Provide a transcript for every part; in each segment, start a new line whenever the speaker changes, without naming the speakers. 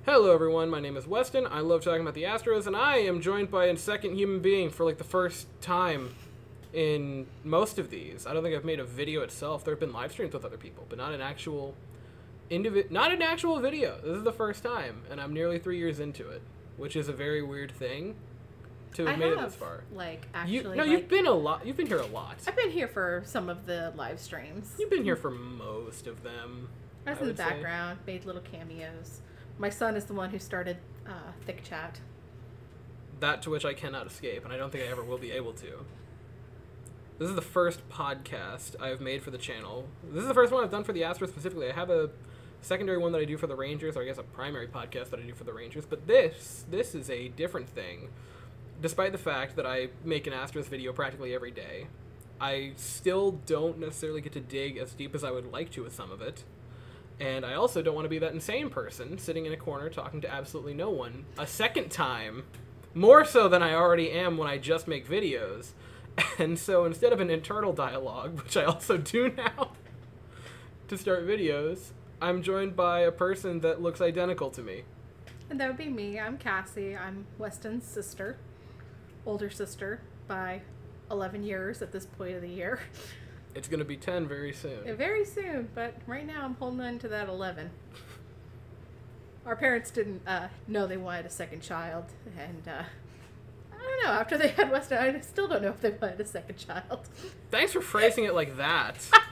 Hello everyone, my name is Weston, I love talking about the Astros, and I am joined by a second human being for like the first time in most of these. I don't think I've made a video itself. There have been live streams with other people, but not an actual video. This is the first time, and I'm nearly 3 years into it, which is a very weird thing to have made it this far. You've been here a lot.
I've been here for some of the live streams.
You've been here for most of them.
I was in the background, made little cameos. My son is the one who started Thick Chat.
That to which I cannot escape, and I don't think I ever will be able to. This is the first podcast I've made for the channel. This is the first one I've done for the Astros specifically. I have a secondary one that I do for the Rangers, or I guess a primary podcast that I do for the Rangers, but this is a different thing. Despite the fact that I make an Astros video practically every day, I still don't necessarily get to dig as deep as I would like to with some of it. And I also don't want to be that insane person sitting in a corner talking to absolutely no one a second time, more so than I already am when I just make videos. And so instead of an internal dialogue, which I also do now to start videos, I'm joined by a person that looks identical to me.
And that would be me. I'm Cassie. I'm Weston's sister, older sister by 11 years at this point of the year.
It's going to be 10 very soon.
Very soon, but right now I'm holding on to that 11. Our parents didn't know they wanted a second child, and I don't know, after they had Weston, I still don't know if they wanted a second child.
Thanks for phrasing it like that.
What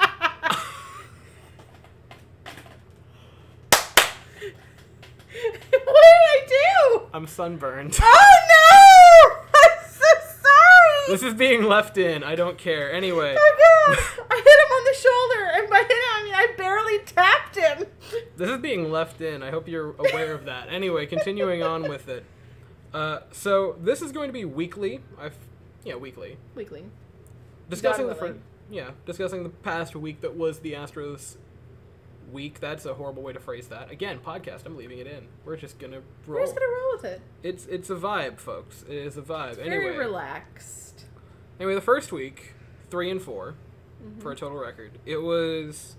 did I do?
I'm sunburned.
Oh no! I'm so sorry!
This is being left in. I don't care. Anyway.
Oh god! I hit him on the shoulder, and by hit him, I mean I barely tapped him.
This is being left in. I hope you're aware of that. Anyway, continuing on with it. So this is going to be weekly. Weekly.
Weekly.
Discussing discussing the past week that was the Astros week. That's a horrible way to phrase that. Again, podcast. I'm leaving it in. We're just gonna roll.
We're just gonna roll with it.
It's a vibe, folks. It is a vibe.
It's very relaxed.
Anyway, the first week, 3-4 for a total record. It was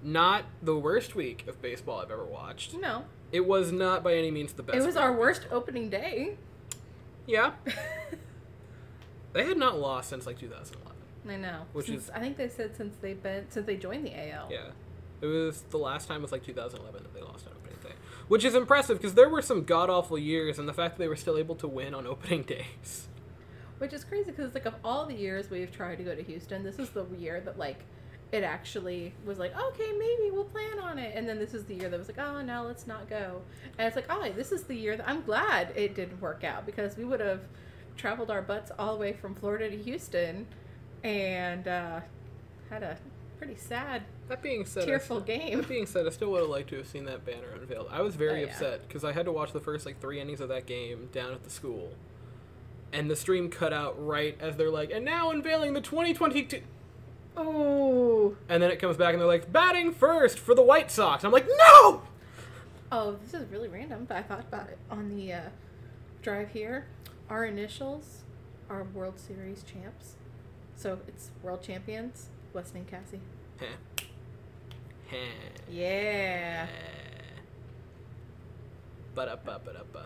not the worst week of baseball I've ever watched.
No.
It was not by any means the best.
It was our worst opening day.
Yeah. They had not lost since like 2011.
I know. I think they said since they joined the AL.
Yeah. It was the last time was like 2011 that they lost on opening day. Which is impressive because there were some god-awful years, and the fact that they were still able to win on opening days.
Which is crazy because like of all the years we've tried to go to Houston, this is the year that like it actually was like, okay, maybe we'll plan on it. And then this is the year that was like, oh, no, let's not go. And it's like, oh, this is the year that I'm glad it didn't work out because we would have traveled our butts all the way from Florida to Houston and had a pretty sad, tearful game.
That being said, I still would have liked to have seen that banner unveiled. I was very upset because I had to watch the first like 3 innings of that game down at the school. And the stream cut out right as they're like, and now unveiling the 2022...
Oh.
And then it comes back and they're like, batting first for the White Sox. I'm like, no!
Oh, this is really random, but I thought about it on the drive here. Our initials are World Series champs. So it's world champions, Weston and Cassie. Yeah.
Ba-da-ba-ba-da-ba.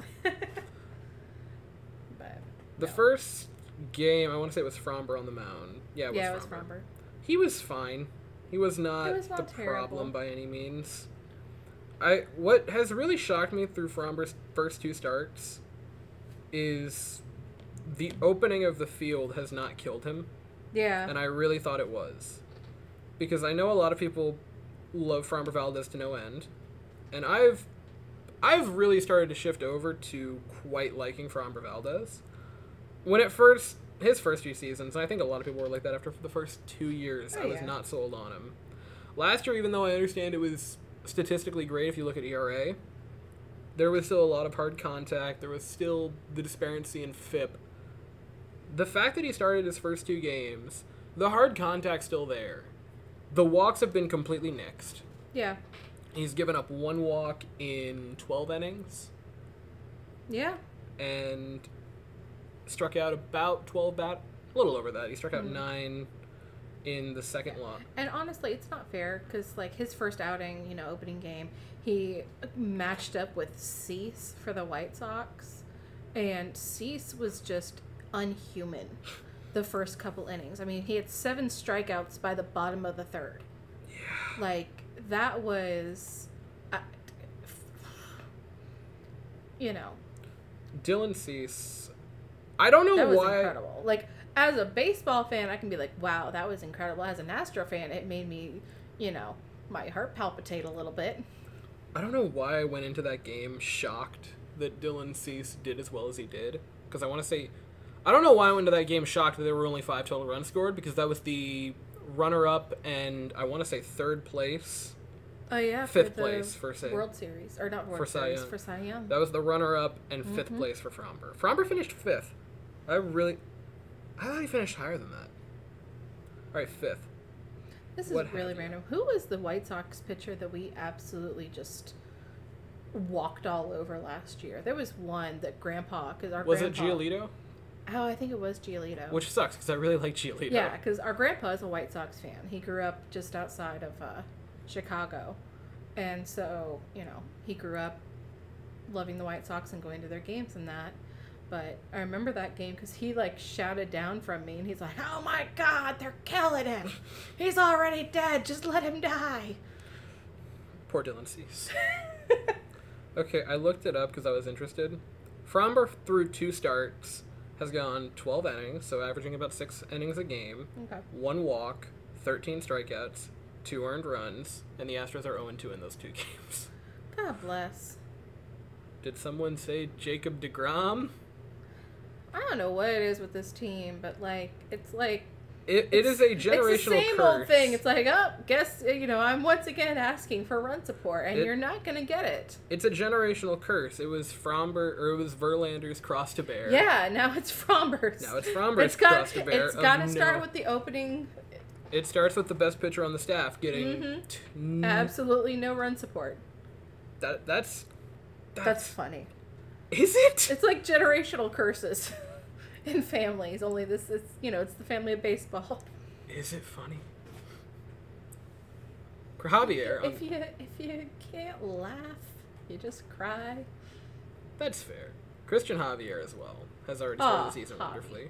The first game, I want to say it was Fromber on the mound. Yeah, it was Fromber. He was fine. He was not the problem by any means. What has really shocked me through Fromber's first 2 starts is the opening of the field has not killed him.
Yeah.
And I really thought it was. Because I know a lot of people love Fromber Valdez to no end. And I've really started to shift over to quite liking Fromber Valdez. When his first few seasons, and I think a lot of people were like that after the first 2 years, I was not sold on him. Last year, even though I understand it was statistically great if you look at ERA, there was still a lot of hard contact. There was still the disparity in FIP. The fact that he started his first 2 games, the hard contact's still there. The walks have been completely nixed.
Yeah.
He's given up 1 walk in 12 innings.
Yeah.
And struck out about 12 a little over that. He struck out 9 in the second lot.
And honestly, it's not fair because, like, his first outing, you know, opening game, he matched up with Cease for the White Sox, and Cease was just unhuman the first couple innings. I mean, he had 7 strikeouts by the bottom of the third.
Yeah.
Like, that was, you know.
Dylan Cease, I don't know
that was
why.
Incredible. Like, as a baseball fan, I can be like, wow, that was incredible. As an Astro fan, it made me, you know, my heart palpitate a little bit.
I don't know why I went into that game shocked that Dylan Cease did as well as he did. Because I want to say, I don't know why I went into that game shocked that there were only 5 total runs scored, because that was the runner-up and I want to say 3rd place.
Oh, yeah.
5th place for
World Series. Or not World Series, for Cy Young.
That was the runner-up and 5th place for Fromber. Fromber finished 5th. I thought he finished higher than that. All right, 5th.
This is really random. Who was the White Sox pitcher that we absolutely just walked all over last year? There was one that Grandpa, because our
was
grandpa...
it Giolito?
Oh, I think it was Giolito.
Which sucks, because I really like Giolito.
Yeah, because our grandpa is a White Sox fan. He grew up just outside of Chicago. And so, you know, he grew up loving the White Sox and going to their games and that. But I remember that game because he, like, shouted down from me, and he's like, oh, my God, they're killing him. He's already dead. Just let him die.
Poor Dylan Cease. Okay, I looked it up because I was interested. Fromber, through 2 starts, has gone 12 innings, so averaging about 6 innings a game.
Okay.
1 walk, 13 strikeouts, 2 earned runs, and the Astros are 0-2 in those 2 games.
God bless.
Did someone say Jacob deGrom?
I don't know what it is with this team, but, like, it's like...
It is a generational
It's the same
curse.
old thing. It's like, oh, guess, you know, I'm once again asking for run support, and you're not going to get it.
It's a generational curse. It was Verlander's cross to bear.
Yeah, now it's Fromber's.
Now it's Fromber's cross to bear.
It's got to start with the opening.
It starts with the best pitcher on the staff getting...
absolutely no run support.
That's
funny.
Is it?
It's like generational curses in families, only this is, you know, it's the family of baseball.
Is it funny? Javier.
If you can't laugh, you just cry.
That's fair. Christian Javier as well has already started the season wonderfully.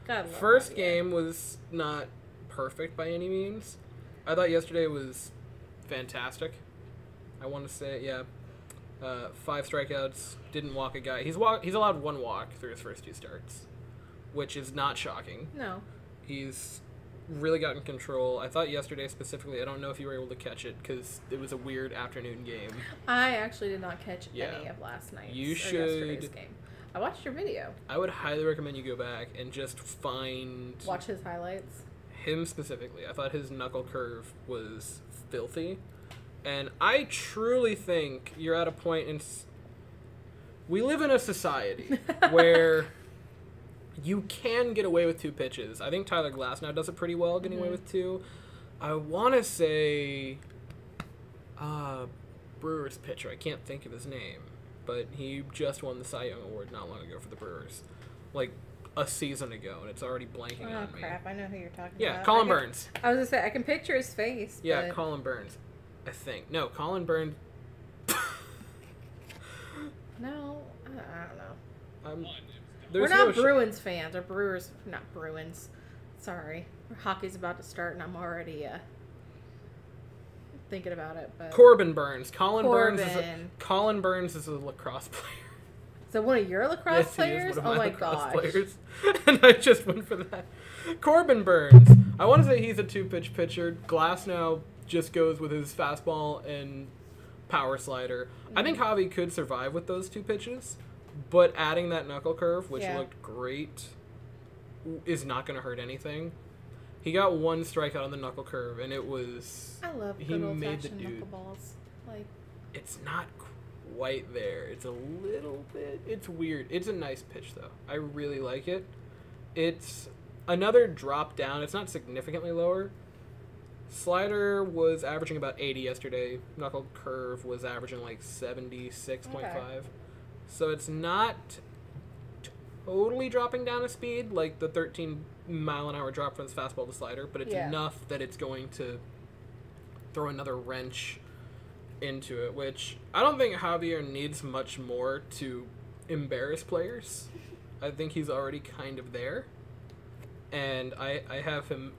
God,
First game was not perfect by any means. I thought yesterday was fantastic. I want to say, yeah. 5 strikeouts, didn't walk a guy. He's allowed 1 walk through his first 2 starts, which is not shocking.
No.
He's really gotten control. I thought yesterday specifically, I don't know if you were able to catch it because it was a weird afternoon game.
I actually did not catch any of last night's or yesterday's game. I watched your video.
I would highly recommend you go back and just
watch his highlights.
Him specifically. I thought his knuckle curve was filthy. And I truly think you're at a point in... We live in a society where you can get away with 2 pitches. I think Tyler Glass now does it pretty well, getting away with 2. I want to say... Brewers pitcher. I can't think of his name. But he just won the Cy Young Award not long ago for the Brewers. Like, a season ago, and it's already blanking on me.
Oh, crap. I know who you're talking about.
Yeah, Colin Burns.
I was going to say, I can picture his face.
Yeah,
but...
Colin Burns. I think. No, Colin Burns.
No, I don't know.
We're
not Bruins fans, or Brewers, not Bruins. Sorry. Hockey's about to start, and I'm already thinking about it. But
Corbin Burns. Colin Burns is a lacrosse player.
So one of your lacrosse players?
He is one of
oh my
lacrosse
gosh.
players. And I just went for that. Corbin Burns. I want to say he's a 2-pitch pitcher. Glass now just goes with his fastball and power slider. I think Javi could survive with those 2 pitches, but adding that knuckle curve, which looked great, is not going to hurt anything. He got 1 strikeout on the knuckle curve, and it was...
I love good old-fashioned knuckleballs. Like,
it's not quite there. It's a little bit... It's weird. It's a nice pitch, though. I really like it. It's another drop down. It's not significantly lower. Slider was averaging about 80 yesterday. Knuckle curve was averaging like 76.5. So it's not totally dropping down a speed, like the 13-mile-an-hour drop from his fastball to slider, but it's enough that it's going to throw another wrench into it, which I don't think Javier needs much more to embarrass players. I think he's already kind of there, and I have him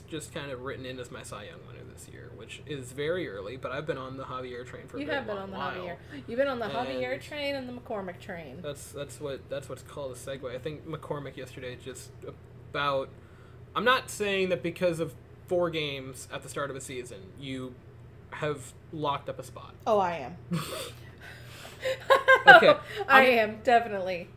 just kind of written in as my Cy Young winner this year, which is very early, but I've been on the Javier train for a very long while.
Javier. You've been on the Javier train and the McCormick train.
That's what's called a segue. I think McCormick yesterday just about. I'm not saying that because of 4 games at the start of a season you have locked up a spot.
Oh, I am.
Okay.
I am, definitely.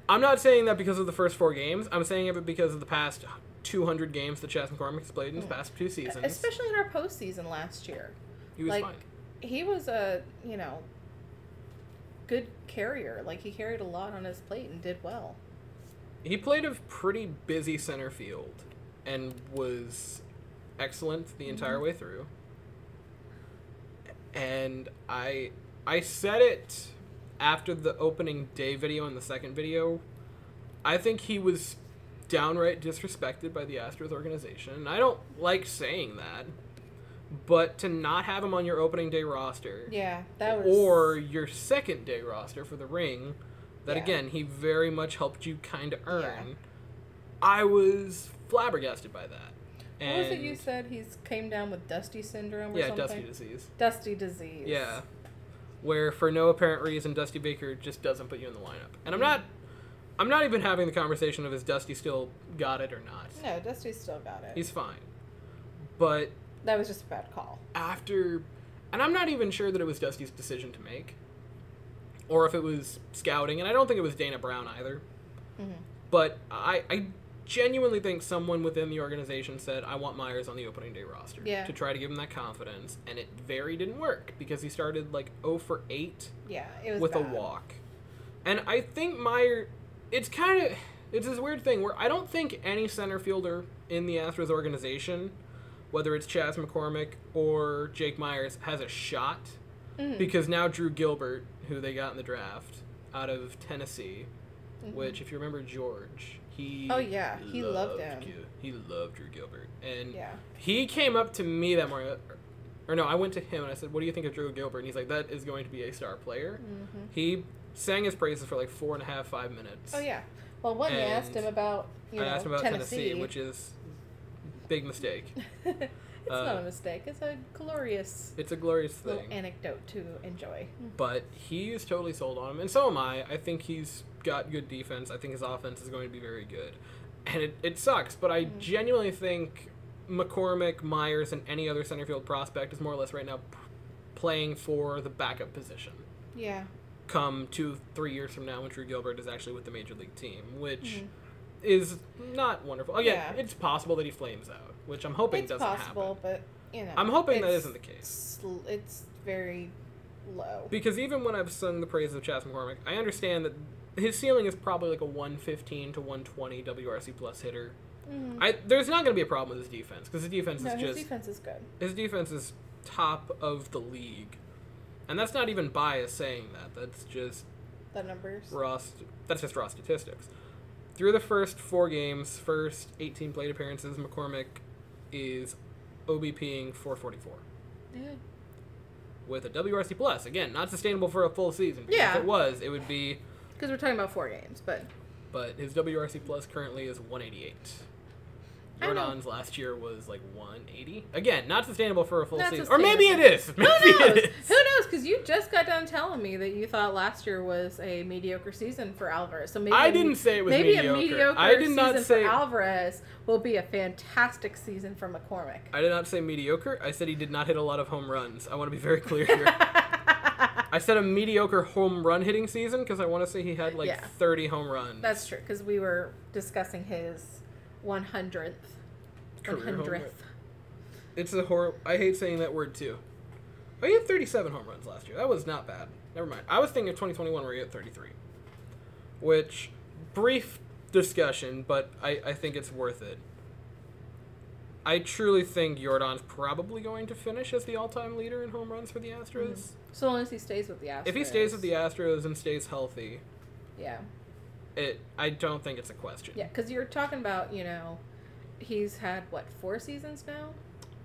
I'm not saying that because of the first 4 games. I'm saying it because of the past 200 games that Chas McCormick has played in his past 2 seasons.
Especially in our postseason last year.
He was fine.
He was a, good carrier. Like, he carried a lot on his plate and did well.
He played a pretty busy center field and was excellent the entire way through. And I said it after the opening day video and the second video. I think he was downright disrespected by the Astros organization. And I don't like saying that, but to not have him on your opening day roster, or your second day roster for the ring, that again he very much helped you kind of earn. I was flabbergasted by that.
What was it you said? He's came down with Dusty syndrome or something?
Yeah, Dusty disease.
Dusty disease.
Yeah. Where for no apparent reason Dusty Baker just doesn't put you in the lineup. And I'm not even having the conversation of is Dusty still got it or not.
No, Dusty still got it.
He's fine. But
that was just a bad call.
And I'm not even sure that it was Dusty's decision to make. Or if it was scouting, and I don't think it was Dana Brown either. Mm-hmm. But I genuinely think someone within the organization said, I want Myers on the opening day roster to try to give him that confidence, and it didn't work because he started like 0 for 8
it was
with
bad.
a walk. And I think Myers, it's this weird thing where I don't think any center fielder in the Astros organization, whether it's Chas McCormick or Jake Myers, has a shot because now Drew Gilbert, who they got in the draft out of Tennessee, which if you remember George, he loved him. He loved Drew Gilbert. And he came up to me that morning, or no, I went to him and I said, what do you think of Drew Gilbert? And he's like, that is going to be a star player. Mm-hmm. He sang his praises for like 4.5, 5 minutes.
Oh, yeah. Well, when you asked him about,
I asked him about Tennessee, which is big mistake.
It's not a mistake. It's a glorious
thing.
Little anecdote to enjoy.
But he is totally sold on him, and so am I. I think he's got good defense. I think his offense is going to be very good. And it sucks, but I genuinely think McCormick, Myers, and any other center field prospect is more or less right now playing for the backup position.
Yeah.
Come 2-3 years from now when Drew Gilbert is actually with the major league team, which is not wonderful. Again, it's possible that he flames out, which I'm hoping doesn't happen. It's possible,
but,
I'm hoping that isn't the case.
It's very low.
Because even when I've sung the praises of Chas McCormick, I understand that his ceiling is probably like a 115 to 120 WRC plus hitter. There's not going to be a problem with his defense, because his defense
his defense is good.
His defense is top of the league. And that's not even bias saying that. That's just
the numbers.
That's just raw statistics. Through the first 4 games, first 18 plate appearances, McCormick is OBPing 444.
Yeah.
With a WRC plus. Again, not sustainable for a full season.
Yeah.
If it was, it would be...
Because we're talking about 4 games, but...
But his WRC plus currently is 188. Jordan's last year was like 180. Again, not sustainable for a full season. Or maybe it is. Maybe it is.
Who knows? Because you just got done telling me that you thought last year was a mediocre season for Alvarez. So maybe
I didn't say it was mediocre.
Maybe a mediocre
I did not
season
say
for Alvarez will be a fantastic season for McCormick.
I did not say mediocre. I said he did not hit a lot of home runs. I want to be very clear here. I said a mediocre home run hitting season because I want to say he had like 30 home runs.
That's true, because we were discussing his 100th.
It's a horrible... I hate saying that word too. Oh, he had 37 home runs last year. That was not bad. Never mind. I was thinking of 2021 where he had 33. Which, brief discussion, but I think it's worth it. I truly think Jordan's probably going to finish as the all-time leader in home runs for the Astros.
Mm-hmm. So long as he stays with the Astros.
If he stays with the Astros and stays healthy.
Yeah.
I don't think it's a question.
Yeah, because you're talking about, you know, he's had, what, 4 seasons now?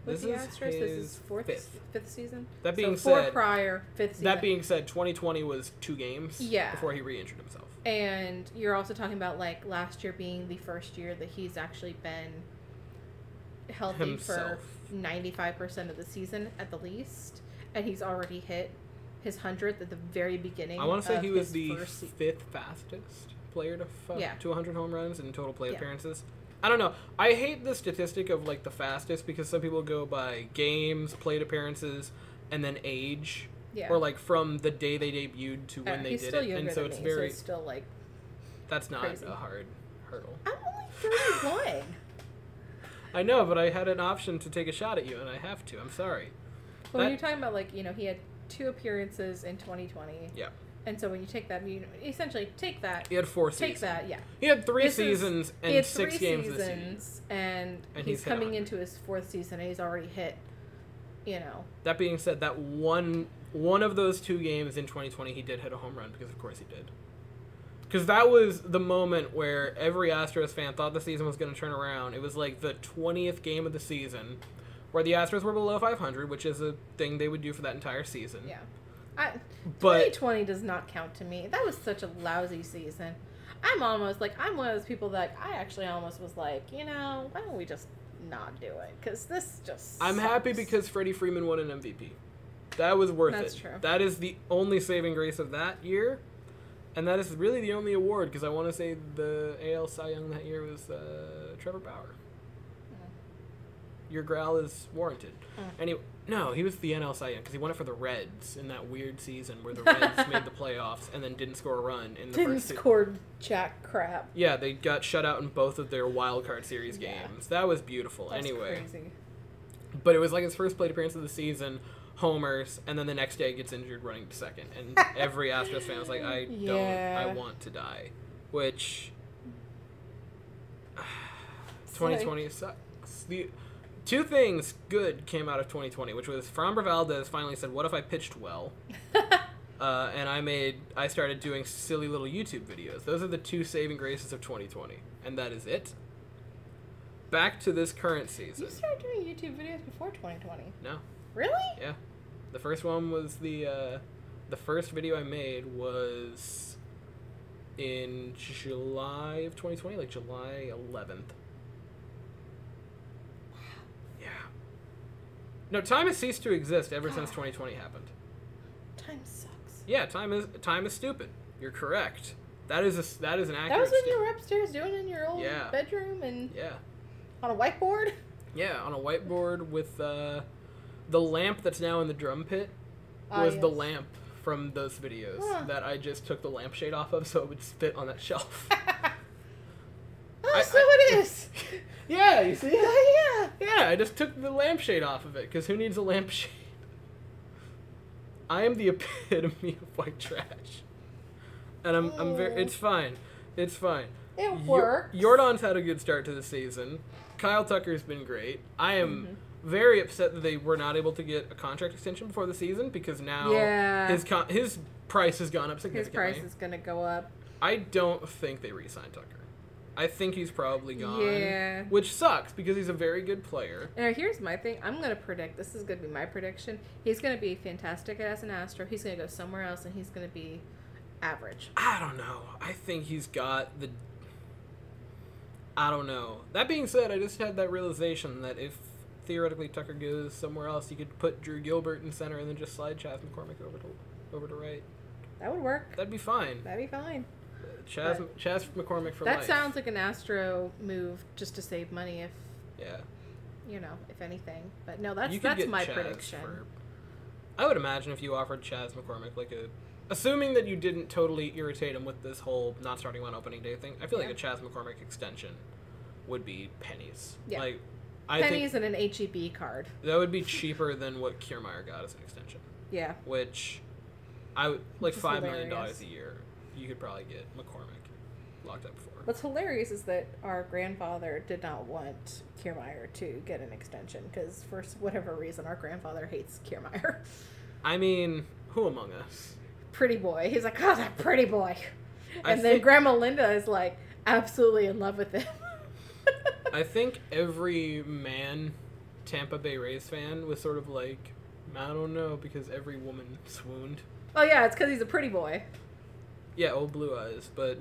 With the Astros? This is fifth season?
That being
so 4 prior, 5th season.
That being said, 2020 was 2 games
yeah.
before he re-injured himself.
And you're also talking about, like, last year being the first year that he's actually been healthy
himself.
For 95% of the season at the least. And he's already hit his 100th at the very beginning.
I want to say he was the 5th fastest player to 100 home runs in total plate appearances. I don't know. I hate the statistic of, like, the fastest because some people go by games, plate appearances, and then age.
Yeah.
Or, like, from the day they debuted to when they did it. And so it's very...
So it's still, like,
that's not
crazy.
A hard hurdle.
I'm only 31.
I know, but I had an option to take a shot at you, and I have to. I'm sorry.
Well, when you're talking about, like, you know, he had 2 appearances in 2020.
Yeah.
And so when you take that, you essentially take that.
He had 4 seasons.
Take that, yeah.
He had 3 seasons and 6 games this season.
And he's coming into his 4th season, and he's already hit, you know.
That being said, that one of those 2 games in 2020, he did hit a home run, because of course he did. Because that was the moment where every Astros fan thought the season was going to turn around. It was like the 20th game of the season, where the Astros were below 500, which is a thing they would do for that entire season.
Yeah. 2020 does not count to me. That was such a lousy season. I'm one of those people that I actually almost was like, you know, why don't we just not do it? Because this just
I'm
sucks.
happy because Freddie Freeman won an MVP. That was worth it.
That's true.
That is the only saving grace of that year. And that is really the only award, because I want to say the AL Cy Young that year was Trevor Bauer. Your growl is warranted. Anyway, no, he was the NL Cy Young because he won it for the Reds in that weird season where the Reds made the playoffs and then didn't score a run in the first.
Didn't score jack crap.
Yeah, they got shut out in both of their wild card series games. That was beautiful.
That's
anyway,
crazy.
But it was like his first plate appearance of the season. Homers, and then the next day gets injured running to second, and every Astros fan was like, I want to die, which 2020 sucks. The 2 things good came out of 2020, which was Framber Valdez finally said, what if I pitched well? And I started doing silly little YouTube videos. Those are the 2 saving graces of 2020, and that is it. Back to this current season.
You started doing YouTube videos before 2020?
No.
Really?
Yeah. The first one was the first video I made was in July of 2020, like July 11th.
Wow.
Yeah. No, time has ceased to exist ever since 2020 happened.
Time sucks.
Yeah, time is stupid. You're correct. That is an accurate
That was when you were upstairs doing it in your old bedroom and on a whiteboard?
Yeah, on a whiteboard with the lamp that's now in the drum pit was the lamp from those videos that I just took the lampshade off of so it would fit on that shelf.
It is.
Yeah, you see?
Yeah.
Yeah, I just took the lampshade off of it because who needs a lampshade? I am the epitome of white trash. And I'm very it's fine. It's fine.
It works.
Jordan's had a good start to the season. Kyle Tucker's been great. I am very upset that they were not able to get a contract extension before the season because now his price has gone up significantly.
His price is going to go up.
I don't think they re-signed Tucker. I think he's probably gone.
Yeah.
Which sucks because he's a very good player.
Now, here's my thing. I'm going to predict. This is going to be my prediction. He's going to be fantastic as an Astro. He's going to go somewhere else, and he's going to be average.
I don't know. I think he's got the... I don't know. That being said, I just had that realization that if theoretically Tucker goes somewhere else, you could put Drew Gilbert in center and then just slide Chas McCormick over to right.
That would work.
That'd be fine. Chas McCormick for life.
That sounds like an Astro move just to save money if if anything. But no, that's my prediction.
I would imagine if you offered Chas McCormick assuming that you didn't totally irritate him with this whole not starting on opening day thing, I feel like a Chas McCormick extension would be pennies.
Yeah.
Like
pennies and an HEB card.
That would be cheaper than what Kiermaier got as an extension.
Yeah.
Which I would $5 million a
hilarious.
year. You could probably get McCormick locked up for.
What's hilarious is that our grandfather did not want Kiermaier to get an extension because for whatever reason our grandfather hates Kiermaier.
I mean, who among us?
Pretty boy. He's like, oh, that pretty boy. And then Grandma Linda is like absolutely in love with him.
I think every man Tampa Bay Rays fan was sort of like, I don't know, because every woman swooned.
Oh yeah, it's because he's a pretty boy.
Yeah, old blue eyes, but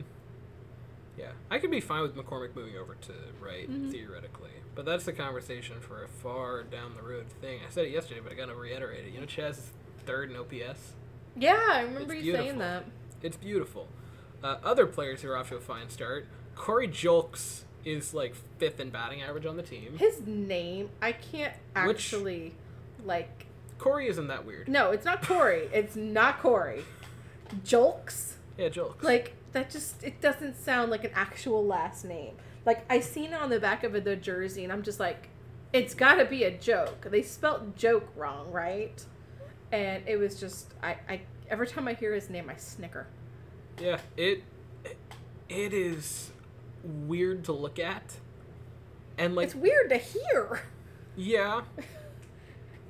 yeah, I could be fine with McCormick moving over to right, theoretically. But that's the conversation for a far down the road thing. I said it yesterday, but I gotta reiterate it. You know, Chaz's third in OPS.
Yeah, I remember you saying that.
It's beautiful. Other players who are off to a fine start. Corey Julks is like 5th in batting average on the team.
His name, I can't actually like.
Corey isn't that weird.
No, it's not Corey. It's not Corey. Julks.
Yeah, Julks.
Like that just it doesn't sound like an actual last name. Like I seen it on the back of the jersey, and I'm just like, it's got to be a joke. They spelt joke wrong, right? And it was just I every time I hear his name, I snicker.
Yeah, it is weird to look at, and like
it's weird to hear.
Yeah,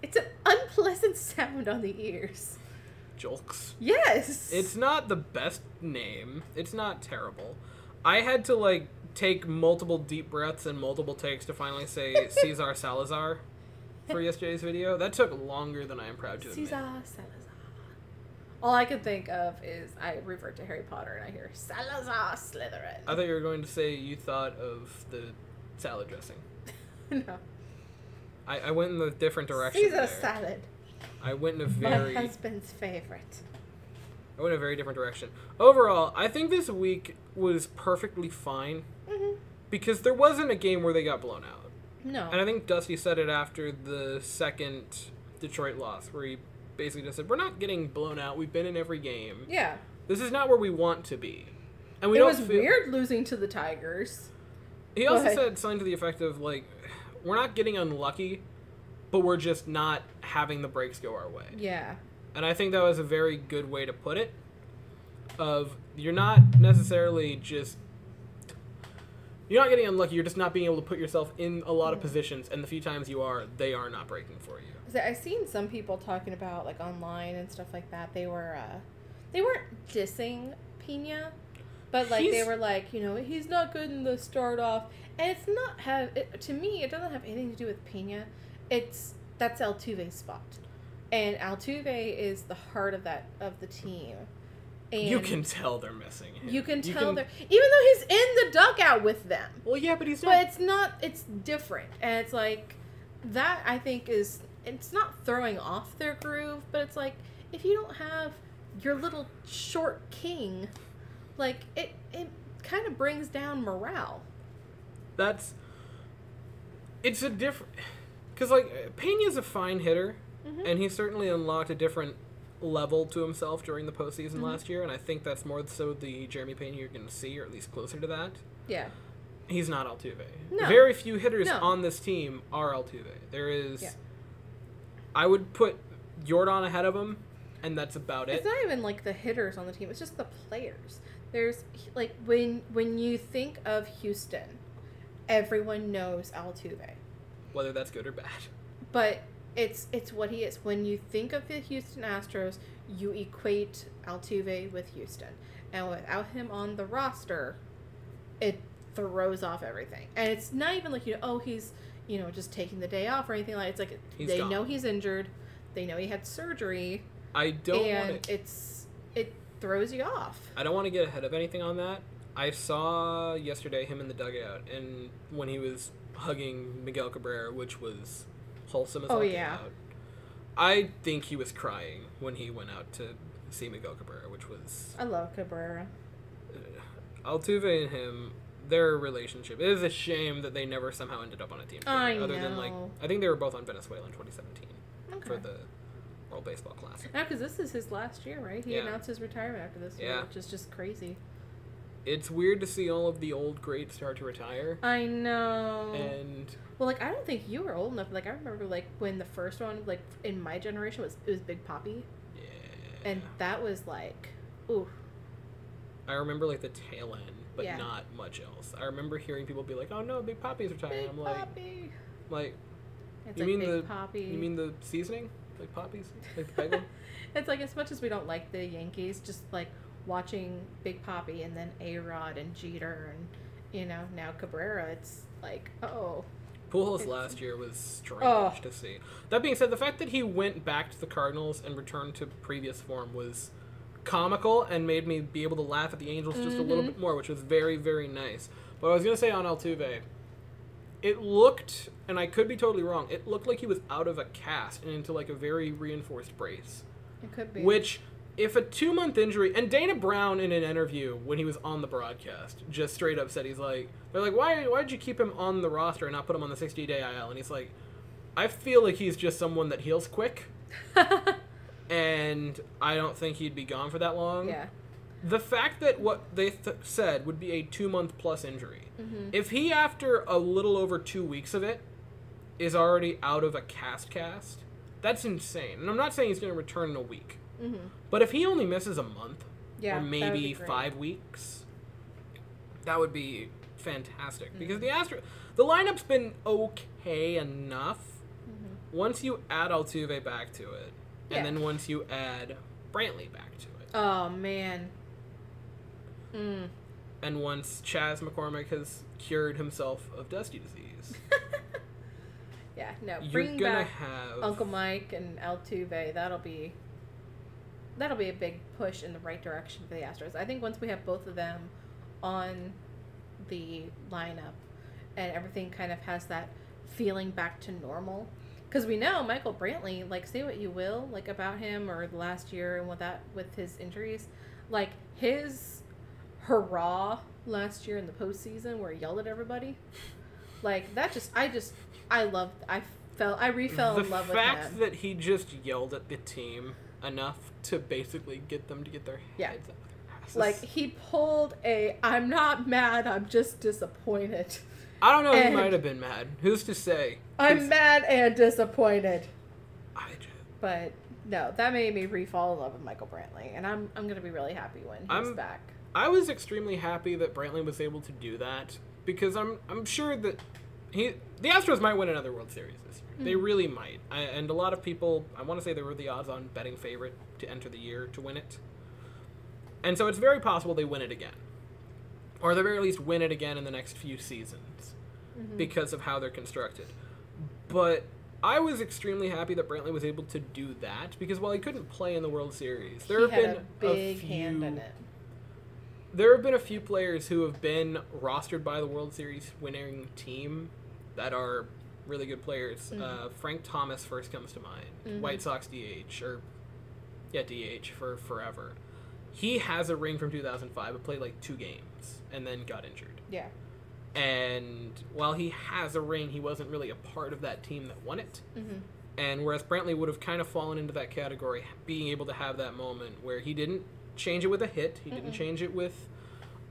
it's an unpleasant sound on the ears.
Julks.
Yes.
It's not the best name. It's not terrible. I had to like take multiple deep breaths and multiple takes to finally say Cesar Salazar for yesterday's video. That took longer than I am proud to admit.
Cesar Salazar. All I can think of is I revert to Harry Potter and I hear Salazar Slytherin.
I thought you were going to say you thought of the salad dressing.
No.
I went in a different direction.
Caesar
there.
salad.
I went in a
My husband's favorite.
I went in a very different direction. Overall, I think this week was perfectly fine because there wasn't a game where they got blown out.
No.
And I think Dusty said it after the second Detroit loss, where he basically just said, "We're not getting blown out. We've been in every game.
Yeah.
This is not where we want to be." And
it was weird losing to the Tigers.
He also said something to the effect of like, "We're not getting unlucky, but we're just not having the breaks go our way."
Yeah.
And I think that was a very good way to put it. Of you're not necessarily just you're not getting unlucky. You're just not being able to put yourself in a lot of positions, and the few times you are, they are not breaking for you.
I've seen some people talking about like online and stuff like that. They weren't dissing Pena, but like they were like, you know, he's not good in the start off, and it's not to me. It doesn't have anything to do with Pena. That's Altuve's spot, and Altuve is the heart of the team. And
you can tell they're missing him.
You can tell they're even though he's in the dugout with them.
Well, yeah, but he's not.
But it's not. It's different, and it's like that. I think is it's not throwing off their groove, but it's like if you don't have your little short king, like it kind of brings down morale.
It's a different because like Pena's a fine hitter, and he certainly unlocked a different level to himself during the postseason last year, and I think that's more so the Jeremy Pena you're going to see, or at least closer to that.
Yeah.
He's not Altuve.
No.
Very few hitters on this team are Altuve. There is... Yeah. I would put Jordan ahead of him, and that's about it.
It's not even like the hitters on the team. It's just the players. There's, like, when you think of Houston, everyone knows Altuve.
Whether that's good or bad.
But... It's what he is. When you think of the Houston Astros, you equate Altuve with Houston. And without him on the roster, it throws off everything. And it's not even like, he's, just taking the day off or anything like that. It's like they know he's injured. They know he had surgery. It throws you off.
I don't want to get ahead of anything on that. I saw yesterday him in the dugout, and when he was hugging Miguel Cabrera, which was... wholesome as all came out. I think he was crying when he went out to see Miguel Cabrera, which was...
I love Cabrera.
Altuve and him, their relationship. It is a shame that they never somehow ended up on a team together.
I
other
know.
than, like, I think they were both on Venezuela in 2017 for the World Baseball Classic.
No, because this is his last year, right? He announced his retirement after this year, which is just crazy.
It's weird to see all of the old greats start to retire.
I know.
And...
Well, like, I don't think you were old enough. Like, I remember, like, when the first one, like, in my generation, it was Big Papi. Yeah. And that was, like, ooh.
I remember, like, the tail end, but not much else. I remember hearing people be like, "Oh, no, Big Papi's retiring." I'm like,
it's
you
like
mean
Big Papi.
You mean the seasoning? Like Poppies? Like the bagel?
It's like, as much as we don't like the Yankees, just, like, watching Big Papi and then A-Rod and Jeter and, you know, now Cabrera, it's like, oh.
Pujols last year was strange to see. That being said, the fact that he went back to the Cardinals and returned to previous form was comical and made me be able to laugh at the Angels just a little bit more, which was very, very nice. But I was going to say on Altuve, it looked, and I could be totally wrong, it looked like he was out of a cast and into like a very reinforced brace.
It could be.
Which, if a 2-month injury, and Dana Brown in an interview when he was on the broadcast just straight up said, he's like, they're like, why did you keep him on the roster and not put him on the 60-day IL? And he's like, I feel like he's just someone that heals quick. And I don't think he'd be gone for that long.
Yeah.
The fact that what they said would be a 2-month plus injury, if he, after a little over 2 weeks of it, is already out of a cast, that's insane. And I'm not saying he's going to return in a week. But if he only misses a month, or maybe 5 weeks, that would be fantastic. Because the lineup's been okay enough once you add Altuve back to it. And then once you add Brantley back to it.
Oh, man.
And once Chas McCormick has cured himself of dusty disease.
Yeah, no.
You're
Bring
gonna
back
have
Uncle Mike and Altuve. That'll be a big push in the right direction for the Astros. I think once we have both of them on the lineup and everything kind of has that feeling back to normal. Because we know Michael Brantley, like, say what you will, like, about him or the last year and with his injuries, like, his hurrah last year in the postseason where he yelled at everybody, like, that just, I refell in love with him.
The fact that he just yelled at the team enough to basically get them to get their heads up their asses.
Like, he pulled I'm not mad, I'm just disappointed.
I don't know, he might have been mad. Who's to say?
I'm mad and disappointed. But no, that made me re-fall in love with Michael Brantley, and I'm gonna be really happy when he's back.
I was extremely happy that Brantley was able to do that because I'm sure that the Astros might win another World Series this year. They really might, and a lot of people, I want to say they were the odds-on betting favorite to enter the year to win it, and so it's very possible they win it again, or at the very least win it again in the next few seasons because of how they're constructed. But I was extremely happy that Brantley was able to do that because while he couldn't play in the World Series, there have been a big hand in it. There have been a few players who have been rostered by the World Series winning team that are really good players. Frank Thomas first comes to mind. White Sox DH, DH for forever. He has a ring from 2005, but played like 2 games and then got injured.
Yeah.
And while he has a ring, he wasn't really a part of that team that won it. And whereas Brantley would have kind of fallen into that category, being able to have that moment where he didn't change it with a hit, he didn't change it with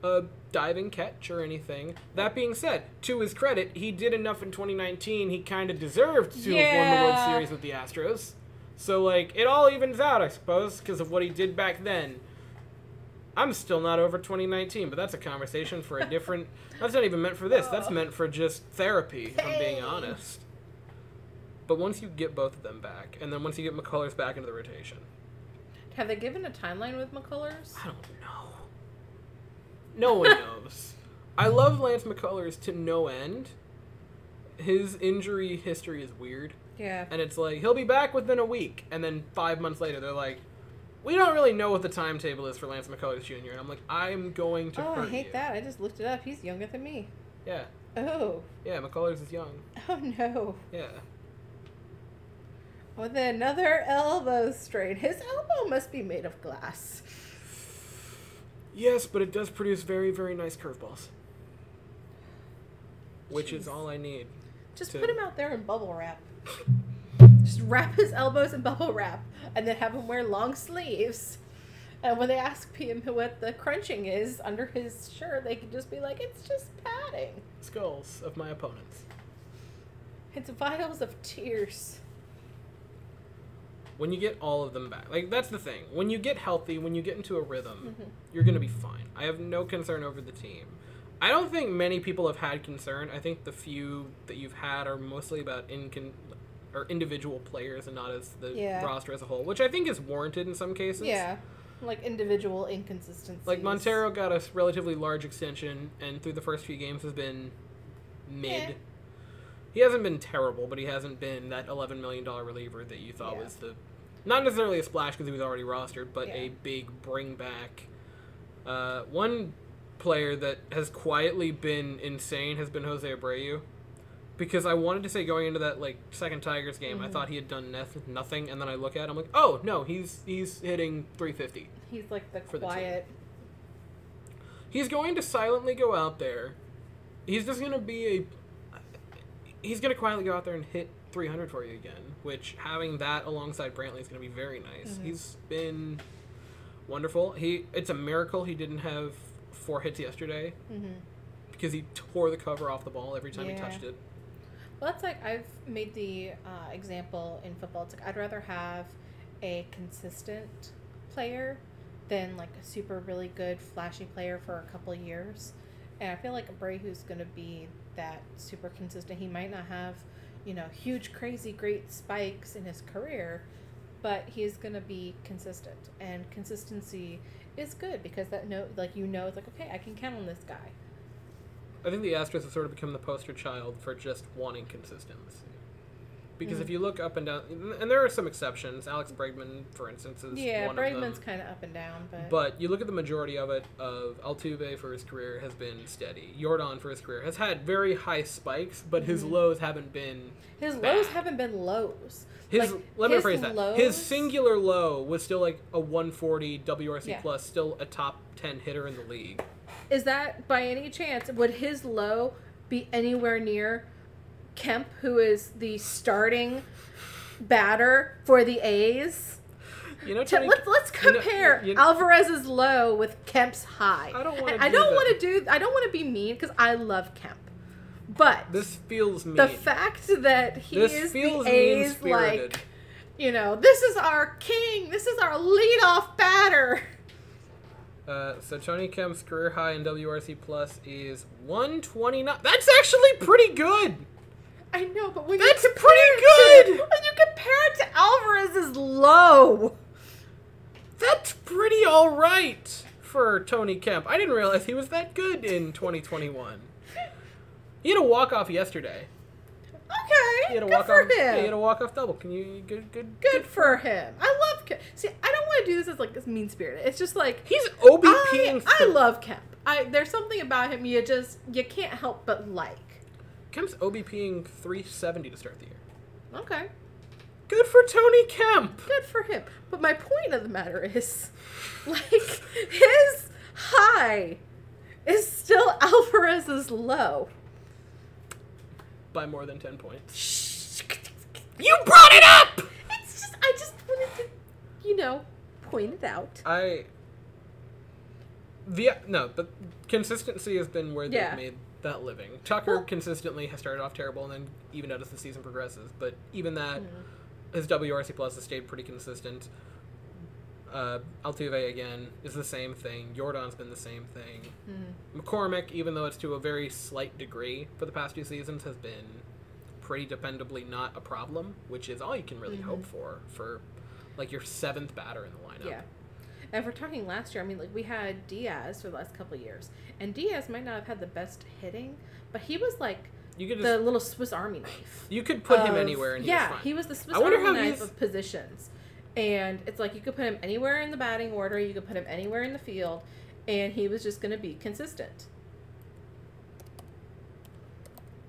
a diving catch or anything. That being said, to his credit, he did enough in 2019. He kind of deserved to have won the World Series with the Astros. So, like, it all evens out, I suppose, because of what he did back then. I'm still not over 2019, but that's a conversation for a different... That's not even meant for this. That's meant for just therapy, if I'm being honest. But once you get both of them back, and then once you get McCullers back into the rotation...
Have they given a timeline with McCullers?
I don't know. No one knows. I love Lance McCullers to no end. His injury history is weird.
Yeah.
And it's like, he'll be back within a week, and then 5 months later, they're like... We don't really know what the timetable is for Lance McCullers Jr. And I'm like, I'm going to hurt you.
I hate that. I just looked it up. He's younger than me.
Yeah.
Oh.
Yeah, McCullers is young.
Oh, no.
Yeah.
With another elbow strain. His elbow must be made of glass.
Yes, but it does produce very, very nice curveballs. Which is all I need.
Just put him out there in bubble wrap. Just wrap his elbows in bubble wrap and then have him wear long sleeves. And when they ask him what the crunching is under his shirt, they can just be like, it's just padding.
Skulls of my opponents.
It's vials of tears.
When you get all of them back. Like, that's the thing. When you get healthy, when you get into a rhythm, you're going to be fine. I have no concern over the team. I don't think many people have had concern. I think the few that you've had are mostly about individual players and not as the roster as a whole, which I think is warranted in some cases.
Yeah. like individual inconsistencies.
Like Montero got a relatively large extension, and through the first few games has been mid.
Eh.
He hasn't been terrible, but he hasn't been that $11 million reliever that you thought was the, not necessarily a splash because he was already rostered, but a big bring back. One player that has quietly been insane has been Jose Abreu, because I wanted to say going into that like second Tigers game, I thought he had done nothing, and then I look at him like, oh no, he's hitting 350.
He's like the
for
quiet.
He's going to silently go out there. He's just gonna be he's going to quietly go out there and hit 300 for you again, which having that alongside Brantley is going to be very nice. He's been wonderful. It's a miracle he didn't have 4 hits yesterday because he tore the cover off the ball every time he touched it.
Well, that's like, I've made the example in football. It's like, I'd rather have a consistent player than like a super really good flashy player for a couple of years. And I feel like Abreu's going to be that super consistent. He might not have, huge, crazy, great spikes in his career, but he's going to be consistent. And consistency is good because it's like, okay, I can count on this guy.
I think the Astros have sort of become the poster child for just wanting consistency. Because if you look up and down, and there are some exceptions, Alex Bregman, for instance, is one of them.
Yeah, Bregman's kind of up and down.
But you look at the majority of it, Altuve for his career has been steady. Jordan for his career has had very high spikes, but his lows haven't been
lows haven't been lows.
Let me rephrase that. His singular low was still like a 140 WRC plus, still a top 10 hitter in the league.
Is that, by any chance, would his low be anywhere near Kemp, who is the starting batter for the A's? Let's compare Alvarez's low with Kemp's high. I don't want to be mean because I love Kemp, but
this feels mean.
The fact that he is the A's, like, this is our king. This is our leadoff batter.
So Tony Kemp's career high in WRC plus is 129. That's actually pretty good.
I know, but when
that's pretty good.
When you compare it to Alvarez's low,
that's pretty all right for Tony Kemp. I didn't realize he was that good in 2021. He had a walk-off yesterday.
Okay,
he had a
good for him.
Yeah, he had a walk-off double. Can you
good for him? I love Kemp. See, I don't want to do this as like mean-spirited. It's just like
he's OBPing.
I love Kemp. There's something about him you can't help but like.
Kemp's OBPing 370 to start the year.
Okay.
Good for Tony Kemp.
Good for him. But my point of the matter is, like, his high is still Alvarez's low.
By more than 10 points. You brought it up!
I just wanted to, point it out.
The consistency has been where they've made that living. Tucker consistently has started off terrible and then even out as the season progresses. But even that, his WRC plus has stayed pretty consistent. Altuve, again, is the same thing. Jordan's been the same thing. McCormick, even though it's to a very slight degree for the past 2 seasons, has been pretty dependably not a problem, which is all you can really hope for like your 7th batter in the lineup.
Yeah. And if we're talking last year, I mean, like, we had Diaz for the last couple of years. And Diaz might not have had the best hitting, but he was like the little Swiss Army knife.
You could put him anywhere and he was fine.
He was the Swiss Army knife of positions. And it's like you could put him anywhere in the batting order, you could put him anywhere in the field, and he was just going to be consistent.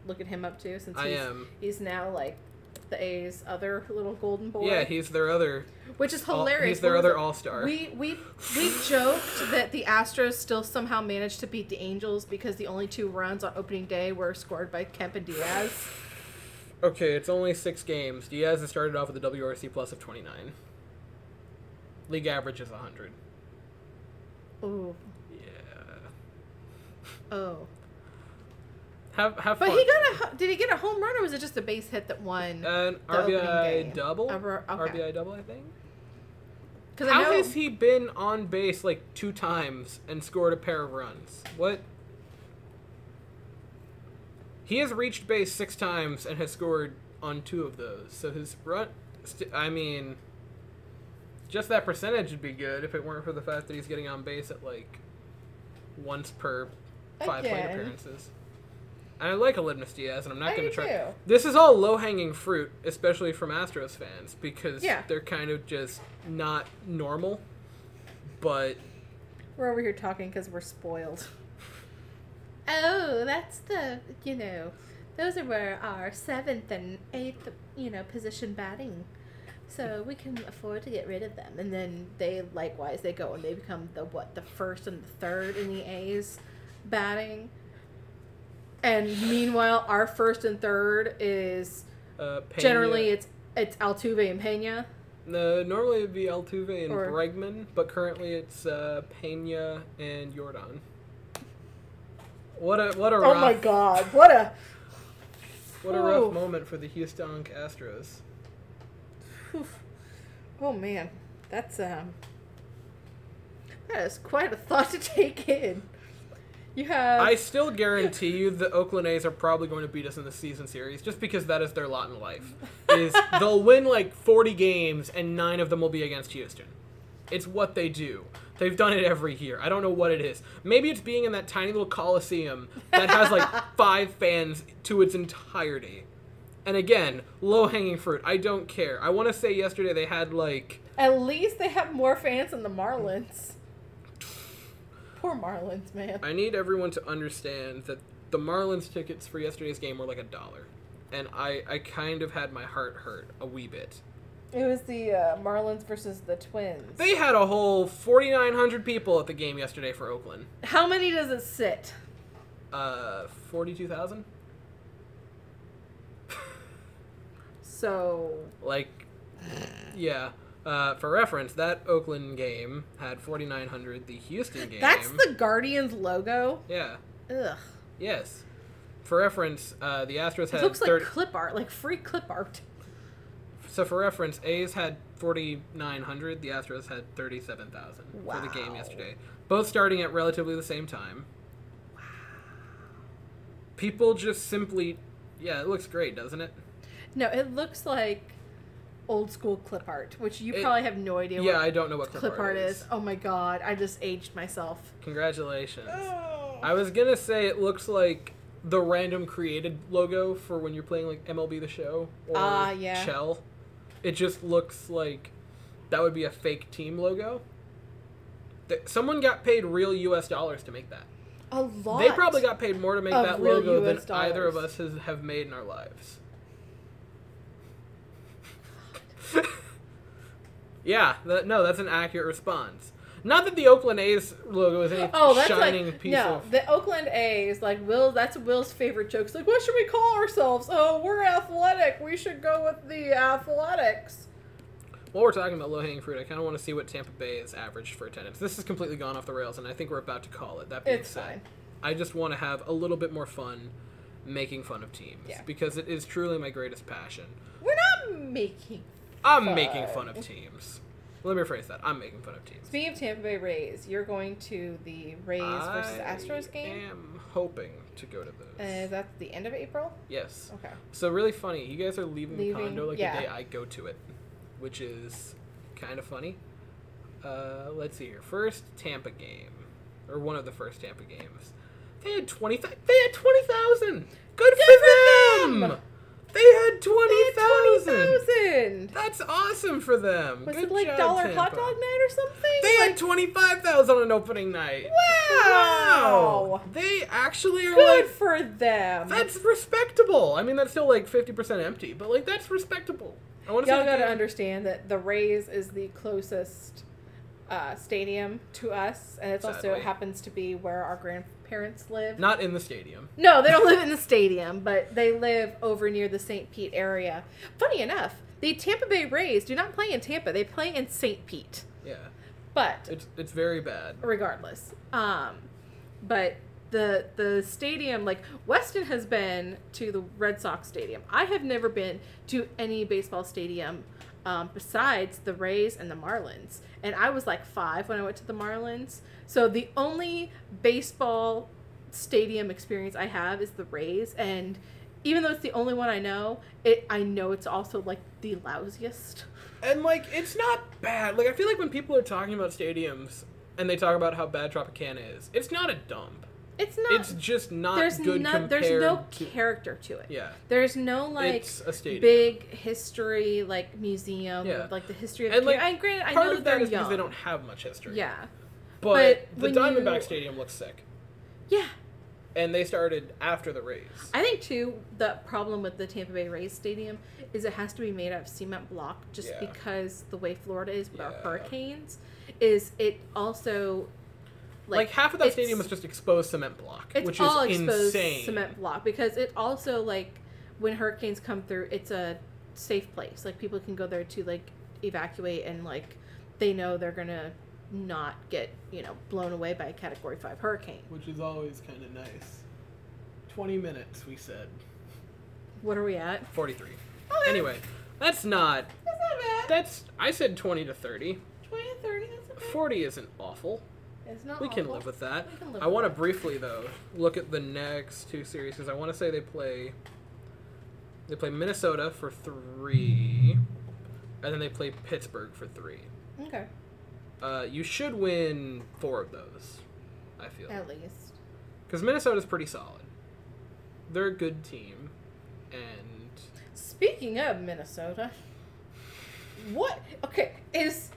Look at him up too, since he's now like the A's other little golden boy.
Yeah, he's their other,
which is hilarious.
He's their other all-star.
We joked that the Astros still somehow managed to beat the Angels because the only 2 runs on opening day were scored by Kemp and Diaz.
Okay, it's only 6 games. Diaz has started off with a WRC plus of 29. League average is 100.
Oh.
Yeah.
Oh.
Have fun.
But did he get a home run or was it just a base hit that won?
An RBI double. RBI double, I think. How has he been on base like 2 times and scored a pair of runs? What? He has reached base 6 times and has scored on 2 of those. So his run, Just that percentage would be good if it weren't for the fact that he's getting on base at, like, once per 5 plate
Again.
appearances. And I like Aledmus Diaz, and I'm not going to try.
do.
This is all low-hanging fruit, especially from Astros fans, because
Yeah.
they're kind of just not normal. But
We're over here talking because we're spoiled. Oh, that's the, those are where our 7th and 8th, position batting. So we can afford to get rid of them. And then they go and they become the 1st and the 3rd in the A's batting. And meanwhile, our 1st and 3rd is
Pena,
generally it's Altuve and Pena.
No, normally it'd be Altuve and
Or-
Bregman, but currently it's Pena and Jordan. What a
Oh
rough,
my God! What a
rough moment for the Houston Astros.
Oof. Oh man, that is quite a thought to take in. You have
I still guarantee you the Oakland A's are probably going to beat us in the season series, just because that is their lot in life. They'll win like 40 games and 9 of them will be against Houston. It's what they do. They've done it every year. I don't know what it is. Maybe it's being in that tiny little coliseum that has like 5 fans to its entirety. And again, low-hanging fruit. I don't care. I want to say yesterday they had like...
At least they have more fans than the Marlins. Poor Marlins, man.
I need everyone to understand that the Marlins tickets for yesterday's game were like $1. And I kind of had my heart hurt a wee bit.
It was the Marlins versus the Twins.
They had a whole 4,900 people at the game yesterday for Oakland.
How many does it sit?
42,000?
So...
Like, yeah. For reference, that Oakland game had 4,900. The Houston game...
That's the Guardians logo?
Yeah.
Ugh.
Yes. For reference, the Astros had...
It looks like clip art, like free clip art.
So for reference, A's had 4,900. The Astros had 37,000 for the game yesterday. Both starting at relatively the same time. Wow. People just simply... Yeah, it looks great, doesn't it?
No, it looks like old school clip art, which you probably have no idea what
I don't know what
clip art is. Oh my God, I just aged myself.
Congratulations.
Oh.
I was going to say it looks like the random created logo for when you're playing like MLB The Show or
yeah.
Shell. It just looks like that would be a fake team logo. Someone got paid real US dollars to make that.
A lot.
They probably got paid more to make that
real
logo than
US
either of
dollars.
us have made in our lives. Yeah, that's an accurate response. Not that the Oakland A's logo is any shining piece of...
the Oakland A's, like that's Will's favorite joke. It's like, what should we call ourselves? Oh, we're athletic. We should go with the Athletics.
While we're talking about low-hanging fruit, I kind of want to see what Tampa Bay is averaged for attendance. This has completely gone off the rails, and I think we're about to call it. That being
It's
said,
fine.
I just want to have a little bit more fun making fun of teams.
Yeah.
Because it is truly my greatest passion.
We're not making
I'm making fun of teams. Let me rephrase that. I'm making fun of teams.
Speaking of Tampa Bay Rays, you're going to the Rays versus Astros game?
I am hoping to go to those.
Is that the end of April?
Yes.
Okay.
So really funny. You guys are leaving the
Leaving,
condo like
yeah.
the day I go to it, which is kind of funny. Let's see here. First Tampa game, or one of the first Tampa games. They had 20,000. Good for them. They had 20,000. That's awesome for them.
Was
Good
it like
job,
dollar
Tampa.
hot dog night or something?
They had 25,000 on opening night.
Wow.
They actually are
Good
like...
for them.
That's respectable. I mean, that's still like 50% empty, but like that's respectable. I want to
Y'all gotta understand that the Rays is the closest stadium to us, and it also
Sadly.
happens to be where our grandparents live.
Not in the stadium.
No, they don't live in the stadium, but they live over near the St. Pete area. Funny enough, the Tampa Bay Rays do not play in Tampa; they play in St. Pete.
Yeah.
But
It's very bad.
regardless, but the stadium, like Weston has been to the Red Sox stadium. I have never been to any baseball stadium besides the Rays and the Marlins. And I was like 5 when I went to the Marlins. So the only baseball stadium experience I have is the Rays. And even though it's the only one I know it's also like the lousiest.
And, like, it's not bad. Like, I feel like when people are talking about stadiums and they talk about how bad Tropicana is, it's not a dump.
It's not.
It's just not
there's
good compared
There's no
to...
character to it.
Yeah.
There's no, like,
it's a stadium.
big history, like, museum of, like, the history of...
And, like,
granted, I
part
know
of
that
that
they're
is because
young.
they don't have much history.
Yeah.
But the
when
Diamondback Stadium looks sick.
Yeah.
And they started after the Rays.
I think, too, the problem with the Tampa Bay Rays Stadium is it has to be made out of cement block just because the way Florida is with our hurricanes is it also...
Like half of that stadium is just exposed cement block, which is
exposed
insane.
Cement block because it also, like, when hurricanes come through, it's a safe place. Like, people can go there to, like, evacuate and, like, they know they're going to not get, you know, blown away by a Category 5 hurricane.
Which is always kind of nice. 20 minutes, we said.
What are we at?
43.
Okay.
Anyway, that's not
bad.
I said 20 to 30.
20 to 30, that's okay.
40 isn't awful.
It's not
We
awful.
can live with that.
We can live
I
with
want to
that.
briefly, though, look at the next two series, because I want to say they play Minnesota for 3, and then they play Pittsburgh for 3.
Okay.
You should win 4 of those, I feel.
At least.
Because Minnesota's pretty solid. They're a good team, and...
Speaking of Minnesota, what? Okay, is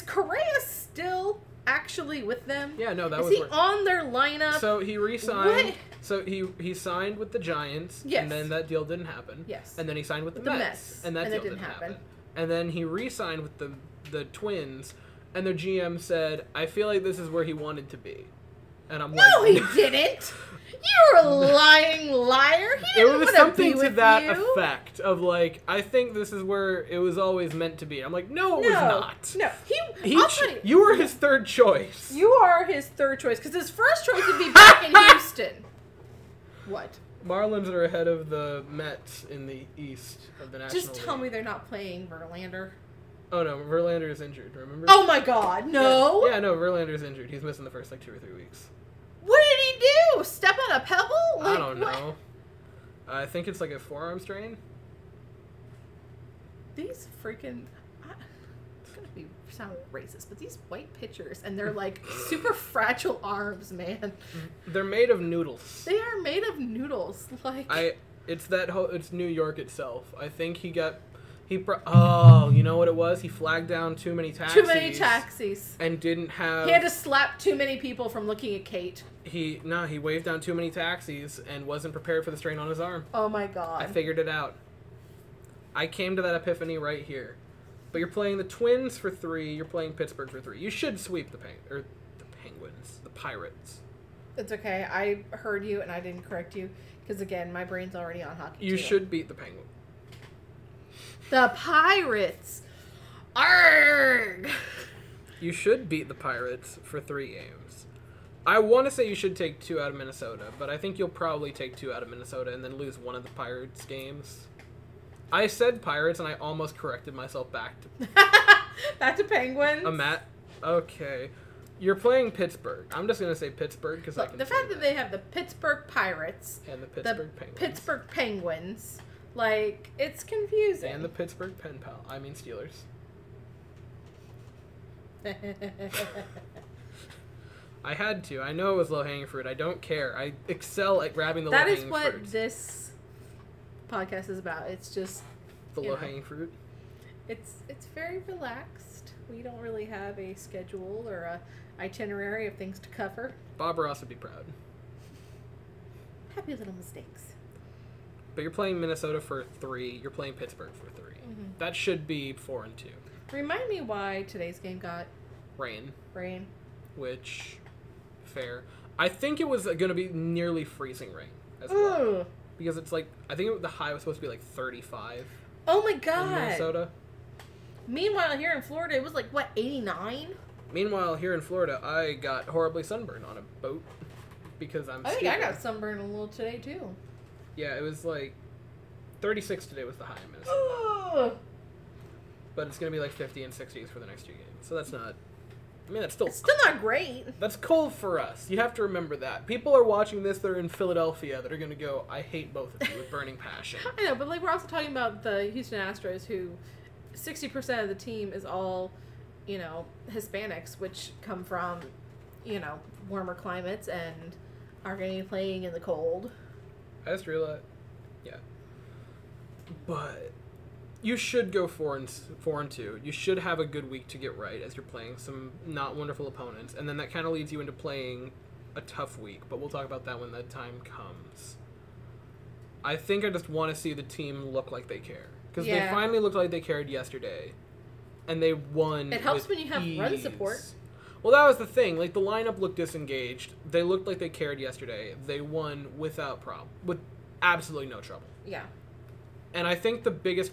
Correa still actually with them?
Yeah, no, that
is
was...
Is he on their lineup?
So he re-signed...
What?
So he signed with the Giants,
Yes.
and then that deal didn't happen.
Yes.
And then he signed with the Mets, and that deal didn't happen. And then he re-signed with the Twins, and their GM said, I feel like this is where he wanted to be. And I'm like...
No, he didn't! You're a lying liar! He
It
didn't
was
want to
something
be
to
with
that
you.
effect of, like, I think this is where it was always meant to be. I'm like, no, it was not.
No,
You were his third choice.
You are his third choice, because his first choice would be back in Houston. What?
Marlins are ahead of the Mets in the East of the National
Just tell
League.
me they're not playing Verlander.
Oh, no, Verlander is injured, remember?
Oh my god, no!
Yeah, no, Verlander is injured. He's missing the first, 2 or 3 weeks.
What did he do? Step on a pebble?
I don't know. I think it's like a forearm strain.
These freaking... It's going to sound racist, but these white pitchers and their, like, super fragile arms, man.
They're made of noodles.
They are made of noodles. Like...
It's New York itself. I think you know what it was? He flagged down too many taxis.
Too many taxis.
And didn't have...
He had to slap too many people from looking at Kate.
He waved down too many taxis and wasn't prepared for the strain on his arm.
Oh my god.
I figured it out. I came to that epiphany right here. But you're playing the Twins for 3, you're playing Pittsburgh for 3. You should sweep the Penguins, the Pirates.
It's okay. I heard you and I didn't correct you. Because again, my brain's already on hockey.
You should beat the Penguins.
The Pirates. Arrgh!
You should beat the Pirates for 3 games. I want to say you should take 2 out of Minnesota, but I think you'll probably take 2 out of Minnesota and then lose one of the Pirates games. I said Pirates and I almost corrected myself back to...
Back to Penguins?
Okay. You're playing Pittsburgh. I'm just going to say Pittsburgh because I can
the fact that they have the Pittsburgh Pirates
and the Pittsburgh Penguins.
Pittsburgh Penguins, like, it's confusing.
And the Pittsburgh Pen Pal. I mean Steelers. I had to. I know it was low-hanging fruit. I don't care. I excel at grabbing the low-hanging fruit.
That is what this podcast is about. It's just...
The low-hanging fruit?
It's very relaxed. We don't really have a schedule or a itinerary of things to cover.
Bob Ross would be proud.
Happy little mistakes.
But you're playing Minnesota for 3. You're playing Pittsburgh for 3. Mm-hmm. That should be 4 and 2.
Remind me why today's game got...
Rain.
Which...
Fair. I think it was going to be nearly freezing rain as well. Because it's like... I think the high was supposed to be like 35.
Oh my god!
In Minnesota.
Meanwhile, here in Florida, it was like, what, 89?
Meanwhile, here in Florida, I got horribly sunburned on a boat because I'm
I think I got sunburned a little today, too.
Yeah, it was like 36 today was the high in Minnesota. But it's going to be like 50 and 60s for the next 2 games. So that's not... I mean, that's still...
It's still not great.
That's cold for us. You have to remember that. People are watching this that are in Philadelphia that are going to go, I hate both of you with burning passion.
I know, but like we're also talking about the Houston Astros who 60% of the team is all, Hispanics, which come from, warmer climates and are going to be playing in the cold.
I just realized, yeah. But you should go 4-2. You should have a good week to get right as you're playing some not wonderful opponents, and then that kind of leads you into playing a tough week. But we'll talk about that when that time comes. I think I just want to see the team look like they care, because they finally looked like they cared yesterday, and they won.
It helps when you have run support.
Well, that was the thing. Like, the lineup looked disengaged. They looked like they cared yesterday. They won without problem, with absolutely no trouble.
Yeah.
And I think the biggest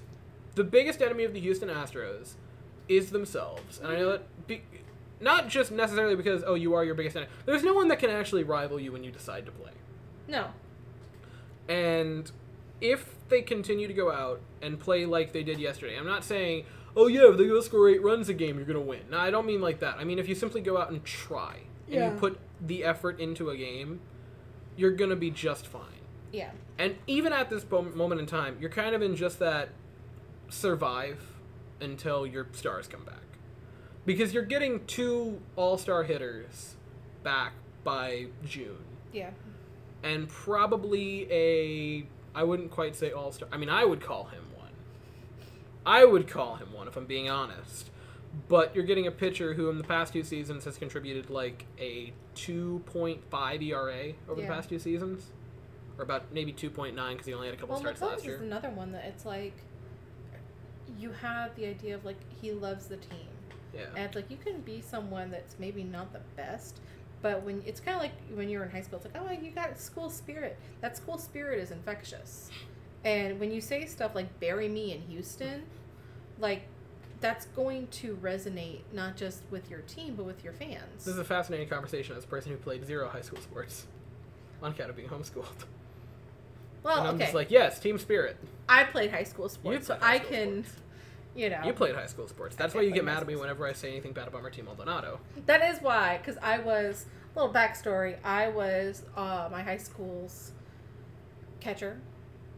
enemy of the Houston Astros is themselves. And I know that not just necessarily because, oh, you are your biggest enemy. There's no one that can actually rival you when you decide to play.
No.
And if they continue to go out and play like they did yesterday, I'm not saying, oh yeah, if they go score 8 runs a game, you're going to win. No, I don't mean like that. I mean, if you simply go out and try, and you put the effort into a game, you're going to be just fine.
Yeah.
And even at this moment in time, you're kind of in just that survive until your stars come back. Because you're getting 2 all-star hitters back by June.
Yeah.
And probably I wouldn't quite say all-star. I mean, I would call him one. I would call him one, if I'm being honest. But you're getting a pitcher who in the past 2 seasons has contributed like a 2.5 ERA over the past 2 seasons. Or about maybe 2.9 because he only had a couple starts last year.
Is another one that it's like, you have the idea of like, he loves the team.
Yeah.
And it's like, you can be someone that's maybe not the best, but when it's kind of like when you're in high school, it's like, oh, you got school spirit. That school spirit is infectious. And when you say stuff like bury me in Houston, like, that's going to resonate not just with your team, but with your fans.
This is a fascinating conversation as a person who played 0 high school sports on account of being homeschooled.
Well,
and I'm just like, yes, team spirit.
I played high school sports, so I can,
You played high school sports. That's why you get mad at me whenever I say anything bad about Martín Maldonado.
That is why, because I was, little backstory, I was my high school's catcher.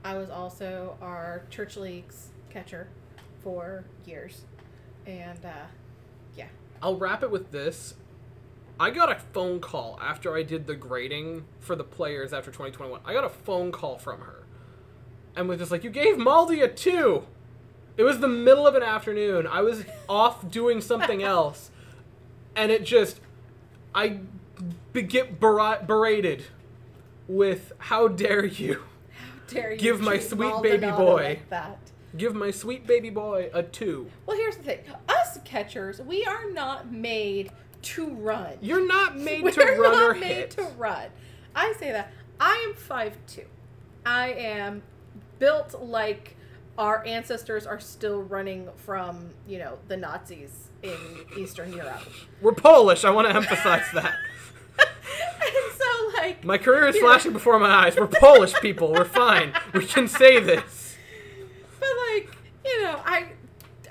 I was also our church league's catcher for years. And, yeah.
I'll wrap it with this. I got a phone call after I did the grading for the players after 2021. I got a phone call from her. And was just like, you gave Maldi a 2. It was the middle of an afternoon. I was off doing something else. And it just... I get berated with, how dare you?
How dare you
give my sweet baby boy
like that?
Give my sweet baby boy a 2.
Well, here's the thing. Us catchers, we are not made to run.
You're not made to run or hit. We're not made
to run. I say that. I am 5'2". I am built like our ancestors are still running from, the Nazis in Eastern Europe.
We're Polish. I want to emphasize that.
And so, like...
My career is flashing before my eyes. We're Polish people. We're fine. We can say this.
But, like,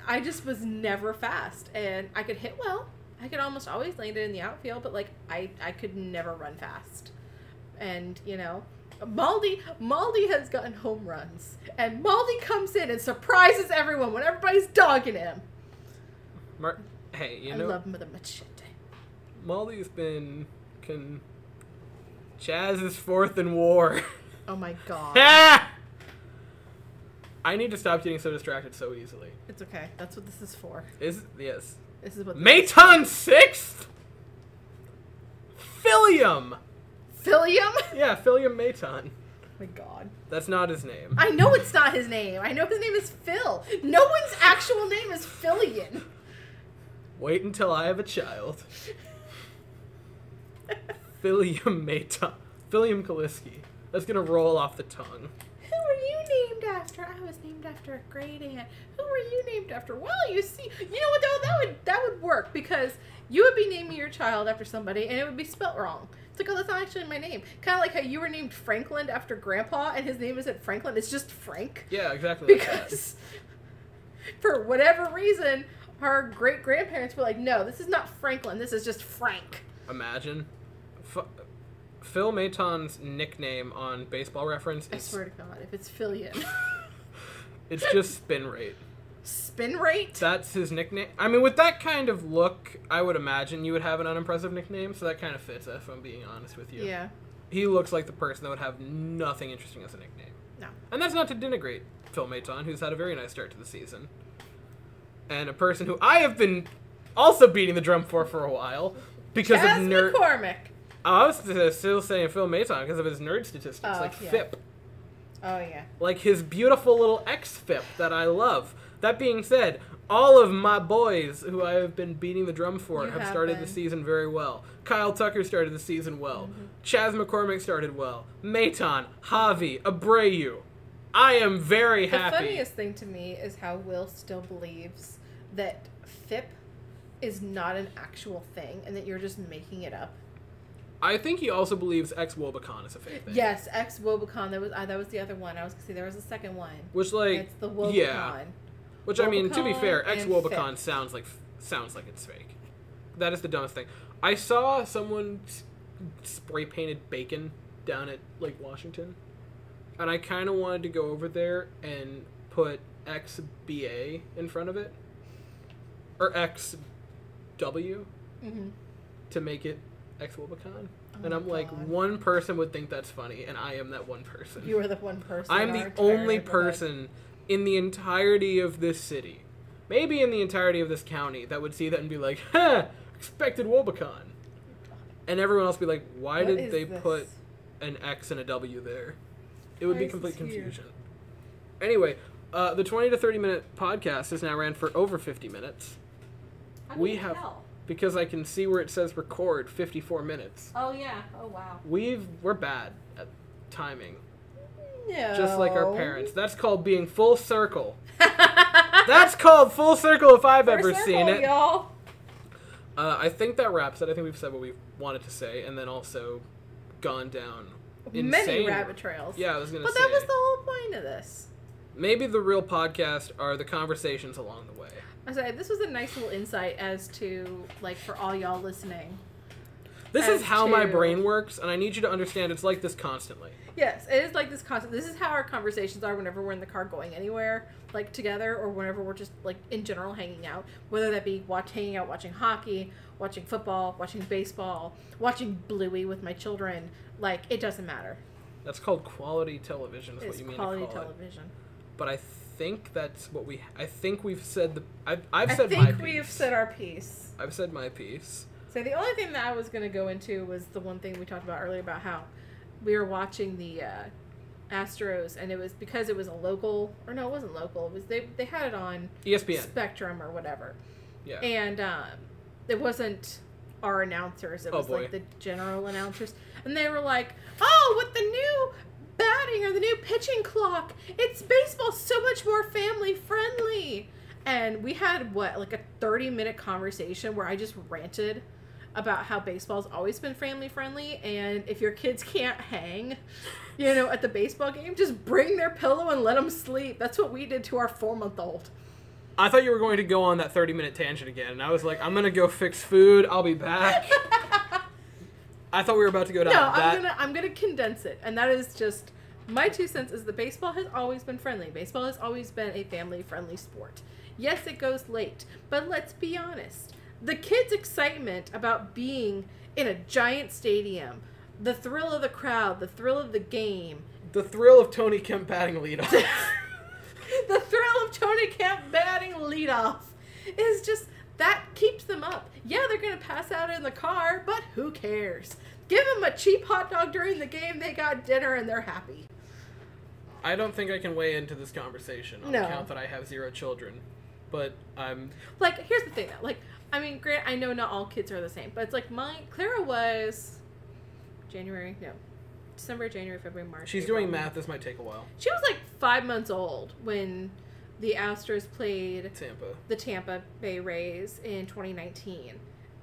I just was never fast. And I could hit well. I could almost always land it in the outfield, but, like, I could never run fast. And, Maldi has gotten home runs. And Maldi comes in and surprises everyone when everybody's dogging him.
Hey,
I love him with a machete.
Maldi's been... Chaz is 4th in war.
Oh my god.
I need to stop getting so distracted so easily.
It's okay. That's what this is for.
Yes.
This is what.
Maton 6th. Philium.
Philium?
Yeah, Philium Maton.
Oh my god.
That's not his name.
I know it's not his name. I know his name is Phil. No one's actual name is Philion.
Wait until I have a child. Philium Maton. Philium Kaliski. That's gonna roll off the tongue.
Who are you named after? I was named after a great aunt. Who were you named after? Well, you see, you know what, that would work, because you would be naming your child after somebody and it would be spelt wrong. It's like, oh, that's not actually my name. Kind of like how you were named Franklin after Grandpa and his name isn't Franklin, it's just Frank.
Yeah, exactly.
Because for whatever reason, our great-grandparents were like, no, this is not Franklin, this is just Frank.
Imagine. Phil Maton's nickname on Baseball Reference is...
I swear to God, if it's Philion.
It's just spin rate.
Spin rate?
That's his nickname. I mean, with that kind of look, I would imagine you would have an unimpressive nickname, so that kind of fits, if I'm being honest with you.
Yeah.
He looks like the person that would have nothing interesting as a nickname.
No.
And that's not to denigrate Phil Maton, who's had a very nice start to the season. And a person who I have been also beating the drum for a while because
Chaz
of nerd.
McCormick.
I was still saying Phil Maton because of his nerd statistics, like
yeah.
FIP.
Oh, yeah.
Like his beautiful little X-FIP that I love. That being said, all of my boys who I have been beating the drum for have started the season very well. Kyle Tucker started the season well. Chaz McCormick started well. Maton, Javi, Abreu. I am very happy.
The funniest thing to me is how Will still believes that FIP is not an actual thing and that you're just making it up.
I think he also believes ex-Wobicon is a fake thing.
Yes, ex-Wobicon. That was the other one. I was going to say there was a second one.
Which, like,
it's the Wobicon.
Yeah. Which, I mean, to be fair, ex-Wobicon
FIP.
sounds like it's fake. That is the dumbest thing. I saw someone spray-painted bacon down at Lake Washington, and I kind of wanted to go over there and put XBA in front of it, or XW, to make it ex-Wobicon. And I'm like, one person would think that's funny, and I am that one person.
You are the one person.
I'm the only person in the entirety of this city, maybe in the entirety of this county, that would see that and be like, ha! Expected Wobicon. And everyone else be like, why did they put an X and a W there? It would be complete confusion. Anyway, the 20 to 30 minute podcast has now ran for over 50 minutes.
How do you tell?
Because I can see where it says record 54 minutes.
Oh, yeah. Oh, wow.
We're bad at timing.
No.
Just like our parents. That's called being full circle. That's called full circle if I've ever seen it.
Y'all.
I think that wraps it. I think we've said what we wanted to say, and then also gone down
many rabbit trails.
Yeah, I was going to say.
But that was the whole point of this.
Maybe the real podcast are the conversations along the way.
I say this was a nice little insight as to, like, for all y'all listening.
This is how my brain works, and I need you to understand it's like this constantly.
Yes, it is like this constant. This is how our conversations are whenever we're in the car going anywhere, like together, or whenever we're just, like, in general hanging out. Whether that be hanging out watching hockey, watching football, watching baseball, watching Bluey with my children. Like, it doesn't matter.
That's called quality television is what you mean to call it.
It's quality television.
But I think that's what I think we've said I've said my piece.
I think we've said our piece.
I've said my piece.
So the only thing that I was going to go into was the one thing we talked about earlier about how we were watching the Astros, and it was because it was a local, or no, it wasn't local. It was they had it on
ESPN,
Spectrum or whatever.
Yeah.
And it wasn't our announcers. It was like the general announcers, and they were like, "Oh, with the new batting or the new pitching clock, it's baseball so much more family friendly." And we had like a 30-minute conversation where I just ranted about how baseball's always been family friendly, and if your kids can't hang, at the baseball game, just bring their pillow and let them sleep. That's what we did to our 4-month-old.
I thought you were going to go on that 30-minute tangent again, and I was like, I'm gonna go fix food. I'll be back. I thought we were about to go down that.
No, I'm gonna condense it, and that is just my 2 cents. Is that baseball has always been friendly. Baseball has always been a family-friendly sport. Yes, it goes late, but let's be honest. The kids' excitement about being in a giant stadium, the thrill of the crowd, the thrill of the game.
The thrill of Tony Kemp batting leadoff.
The thrill of Tony Kemp batting leadoff is just, that keeps them up. Yeah, they're going to pass out in the car, but who cares? Give them a cheap hot dog during the game, they got dinner, and they're happy.
I don't think I can weigh into this conversation on account that I have 0 children. But I'm...
Like, here's the thing, though. Like, I mean, Grant, I know not all kids are the same, but it's like Clara was December, January, February, March.
She's
April.
doing math. This might take a while.
She was like 5 months old when the Astros played the Tampa Bay Rays in 2019.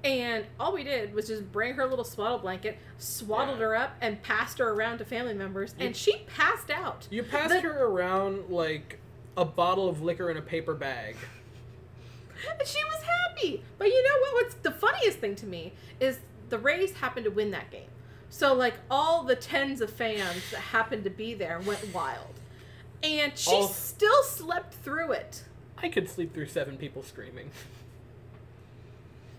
And all we did was just bring her little swaddle blanket, swaddled her up, and passed her around to family members, and she passed out.
You passed her around like a bottle of liquor in a paper bag.
And she was happy. But you know what? What's the funniest thing to me is the Rays happened to win that game. So, like, all the tens of fans that happened to be there went wild. And she still slept through it.
I could sleep through 7 people screaming.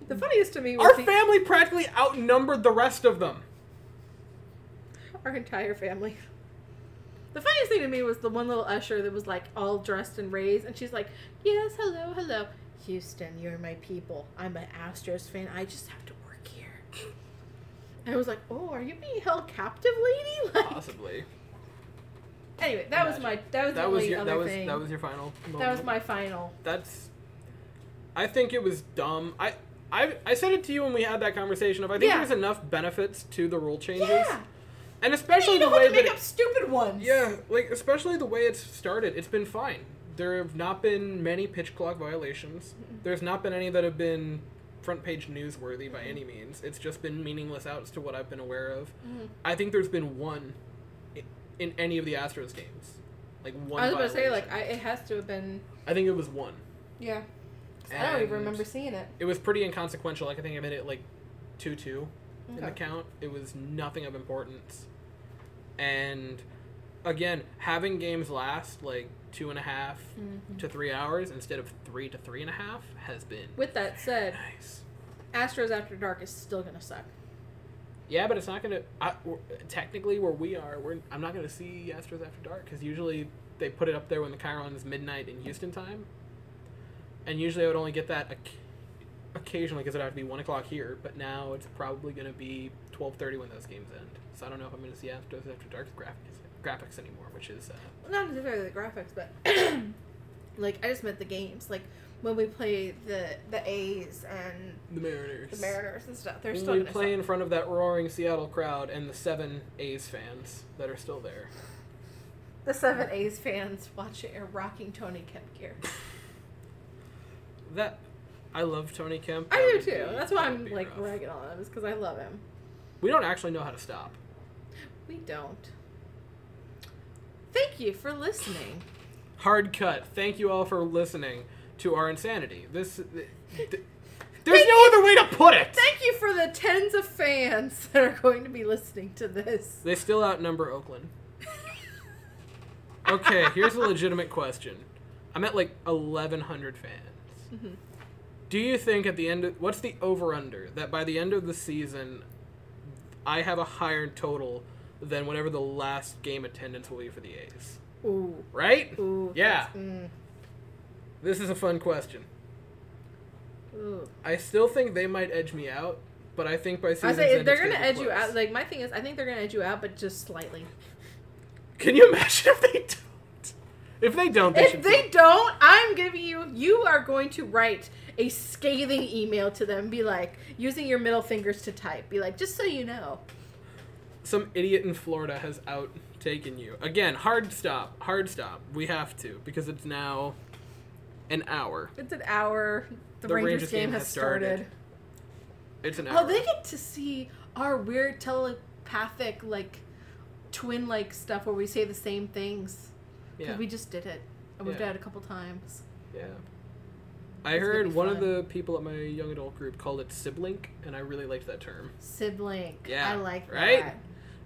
The funniest to me was
Our family practically outnumbered the rest of them.
Our entire family. The funniest thing to me was the one little usher that was like all dressed in rays, and she's like, "Yes, hello, hello. Houston, you're my people. I'm an Astros fan. I just have to work here." And I was like, "Oh, are you being held captive, lady?" Like,
possibly.
Anyway, that was the only other thing.
That was your final moment.
That was my final.
I think it was dumb. I said it to you when we had that conversation of I think there's enough benefits to the rule changes. Yeah. And especially the way that
make up stupid ones.
Yeah, like especially the way it's started, it's been fine. There have not been many pitch clock violations. There's not been any that have been front page newsworthy by any means. It's just been meaningless outs to what I've been aware of. I think there's been one in any of the Astros games. Like one.
I was about to say
violation.
it has to have been.
I think it was one.
Yeah. I don't even remember seeing it.
It was pretty inconsequential. Like I think I made it like 2-2 in the count. It was nothing of importance. And again, having games last like 2.5 to 3 hours instead of 3 to 3.5 has been.
With that said,
nice.
Astros After Dark is still gonna suck.
Yeah, but it's not gonna. Technically, where we are, I'm not gonna see Astros After Dark because usually they put it up there when the Chiron is midnight in Houston time, and usually I would only get that occasionally because it'd have to be 1 o'clock here. But now it's probably gonna be 12:30 when those games end. So I don't know if I'm gonna see Astros After Dark graphics anymore, which is
not necessarily the graphics, but like I just meant the games, like. When we play the A's and
the Mariners
and stuff, they're still
we
gonna
play
suck.
in front of that roaring Seattle crowd and the 7 A's fans that are still there.
The 7 A's fans watching or rocking Tony Kemp gear.
That I love Tony Kemp.
I do too. That's why I'm like ragging on him, is because I love him.
We don't actually know how to stop.
We don't. Thank you for listening.
Hard cut. Thank you all for listening to our insanity. There's no other way to put it.
Thank you for the tens of fans that are going to be listening to this.
They still outnumber Oakland. Okay, here's a legitimate question. I'm at like 1,100 fans. Do you think at the end of, what's the over-under that by the end of the season I have a higher total than whatever the last game attendance will be for the A's?
Ooh.
Right?
Ooh.
Yeah. This is a fun question.
Ooh.
I still think they might edge me out, but I think by season's
end,
end
they're gonna edge you out. Like my thing is, I think they're gonna edge you out, but just slightly.
Can you imagine if they don't? If they don't,
I'm giving you. You are going to write a scathing email to them. Be like, using your middle fingers to type. Be like, just so you know.
Some idiot in Florida has outtaken you again. Hard stop. We have to because it's now an hour.
It's an hour. The Rangers game has started.
It's an hour.
Oh, they get to see our weird telepathic, like, twin-like stuff where we say the same things. Because we just did it. And we've done it a couple times.
Yeah. I heard one of the people at my young adult group called it sibling, and I really liked that term.
Sibling.
Yeah.
I like that.
Right?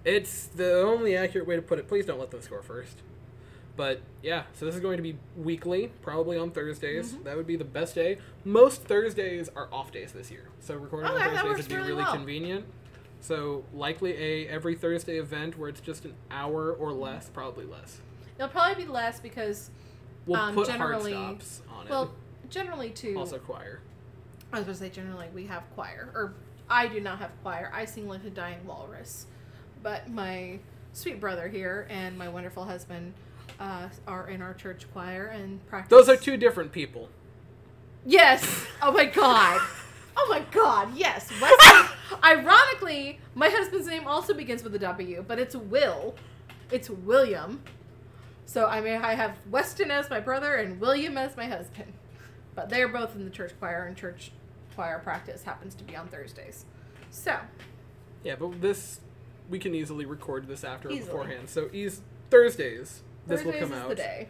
It's the only accurate way to put it. Please don't let them score first. But, yeah, so this is going to be weekly, probably on Thursdays. That would be the best day. Most Thursdays are off days this year. So recording on Thursdays would be really convenient. So likely a every Thursday event where it's just an hour or less, probably less.
It'll probably be less because
we'll put
generally,
hard stops on it.
Well, generally, too.
Also choir.
I was going to say generally we have choir. Or I do not have choir. I sing like a dying walrus. But my sweet brother here and my wonderful husband are in our church choir and practice.
Those are two different people.
Yes. Oh my god. Oh my god. Yes. Wesley. Ironically, my husband's name also begins with a W, but it's Will. It's William. So I have Weston as my brother and William as my husband. But they're both in the church choir, and church choir practice happens to be on Thursdays. So.
Yeah, but we can easily record this after or beforehand. So Thursdays. This will come out.
The day.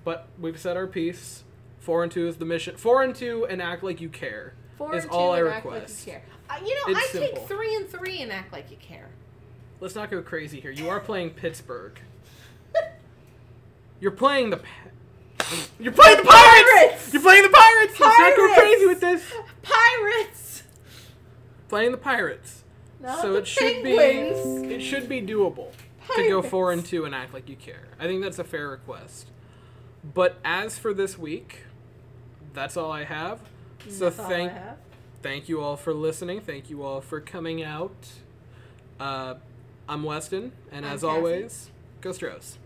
But we've said our piece. 4 and 2 is the mission. 4 and 2 and act like you care.
4
is
and 2
all I
and
request.
Act like you care.
It's simple.
Take 3 and 3 and act like you care.
Let's not go crazy here. You are playing Pittsburgh. You're playing the You're playing the Pirates! You're playing the Pirates! Let's not go crazy with this.
Pirates!
Playing the Pirates.
Not
So
the
it should
Penguins.
it should be doable to go 4-2 and act like you care. I think that's a fair request. But as for this week, that's all I have. So thank you all for listening. Thank you all for coming out. I'm Weston, and
I'm
as
Cassie.
always, go Stros.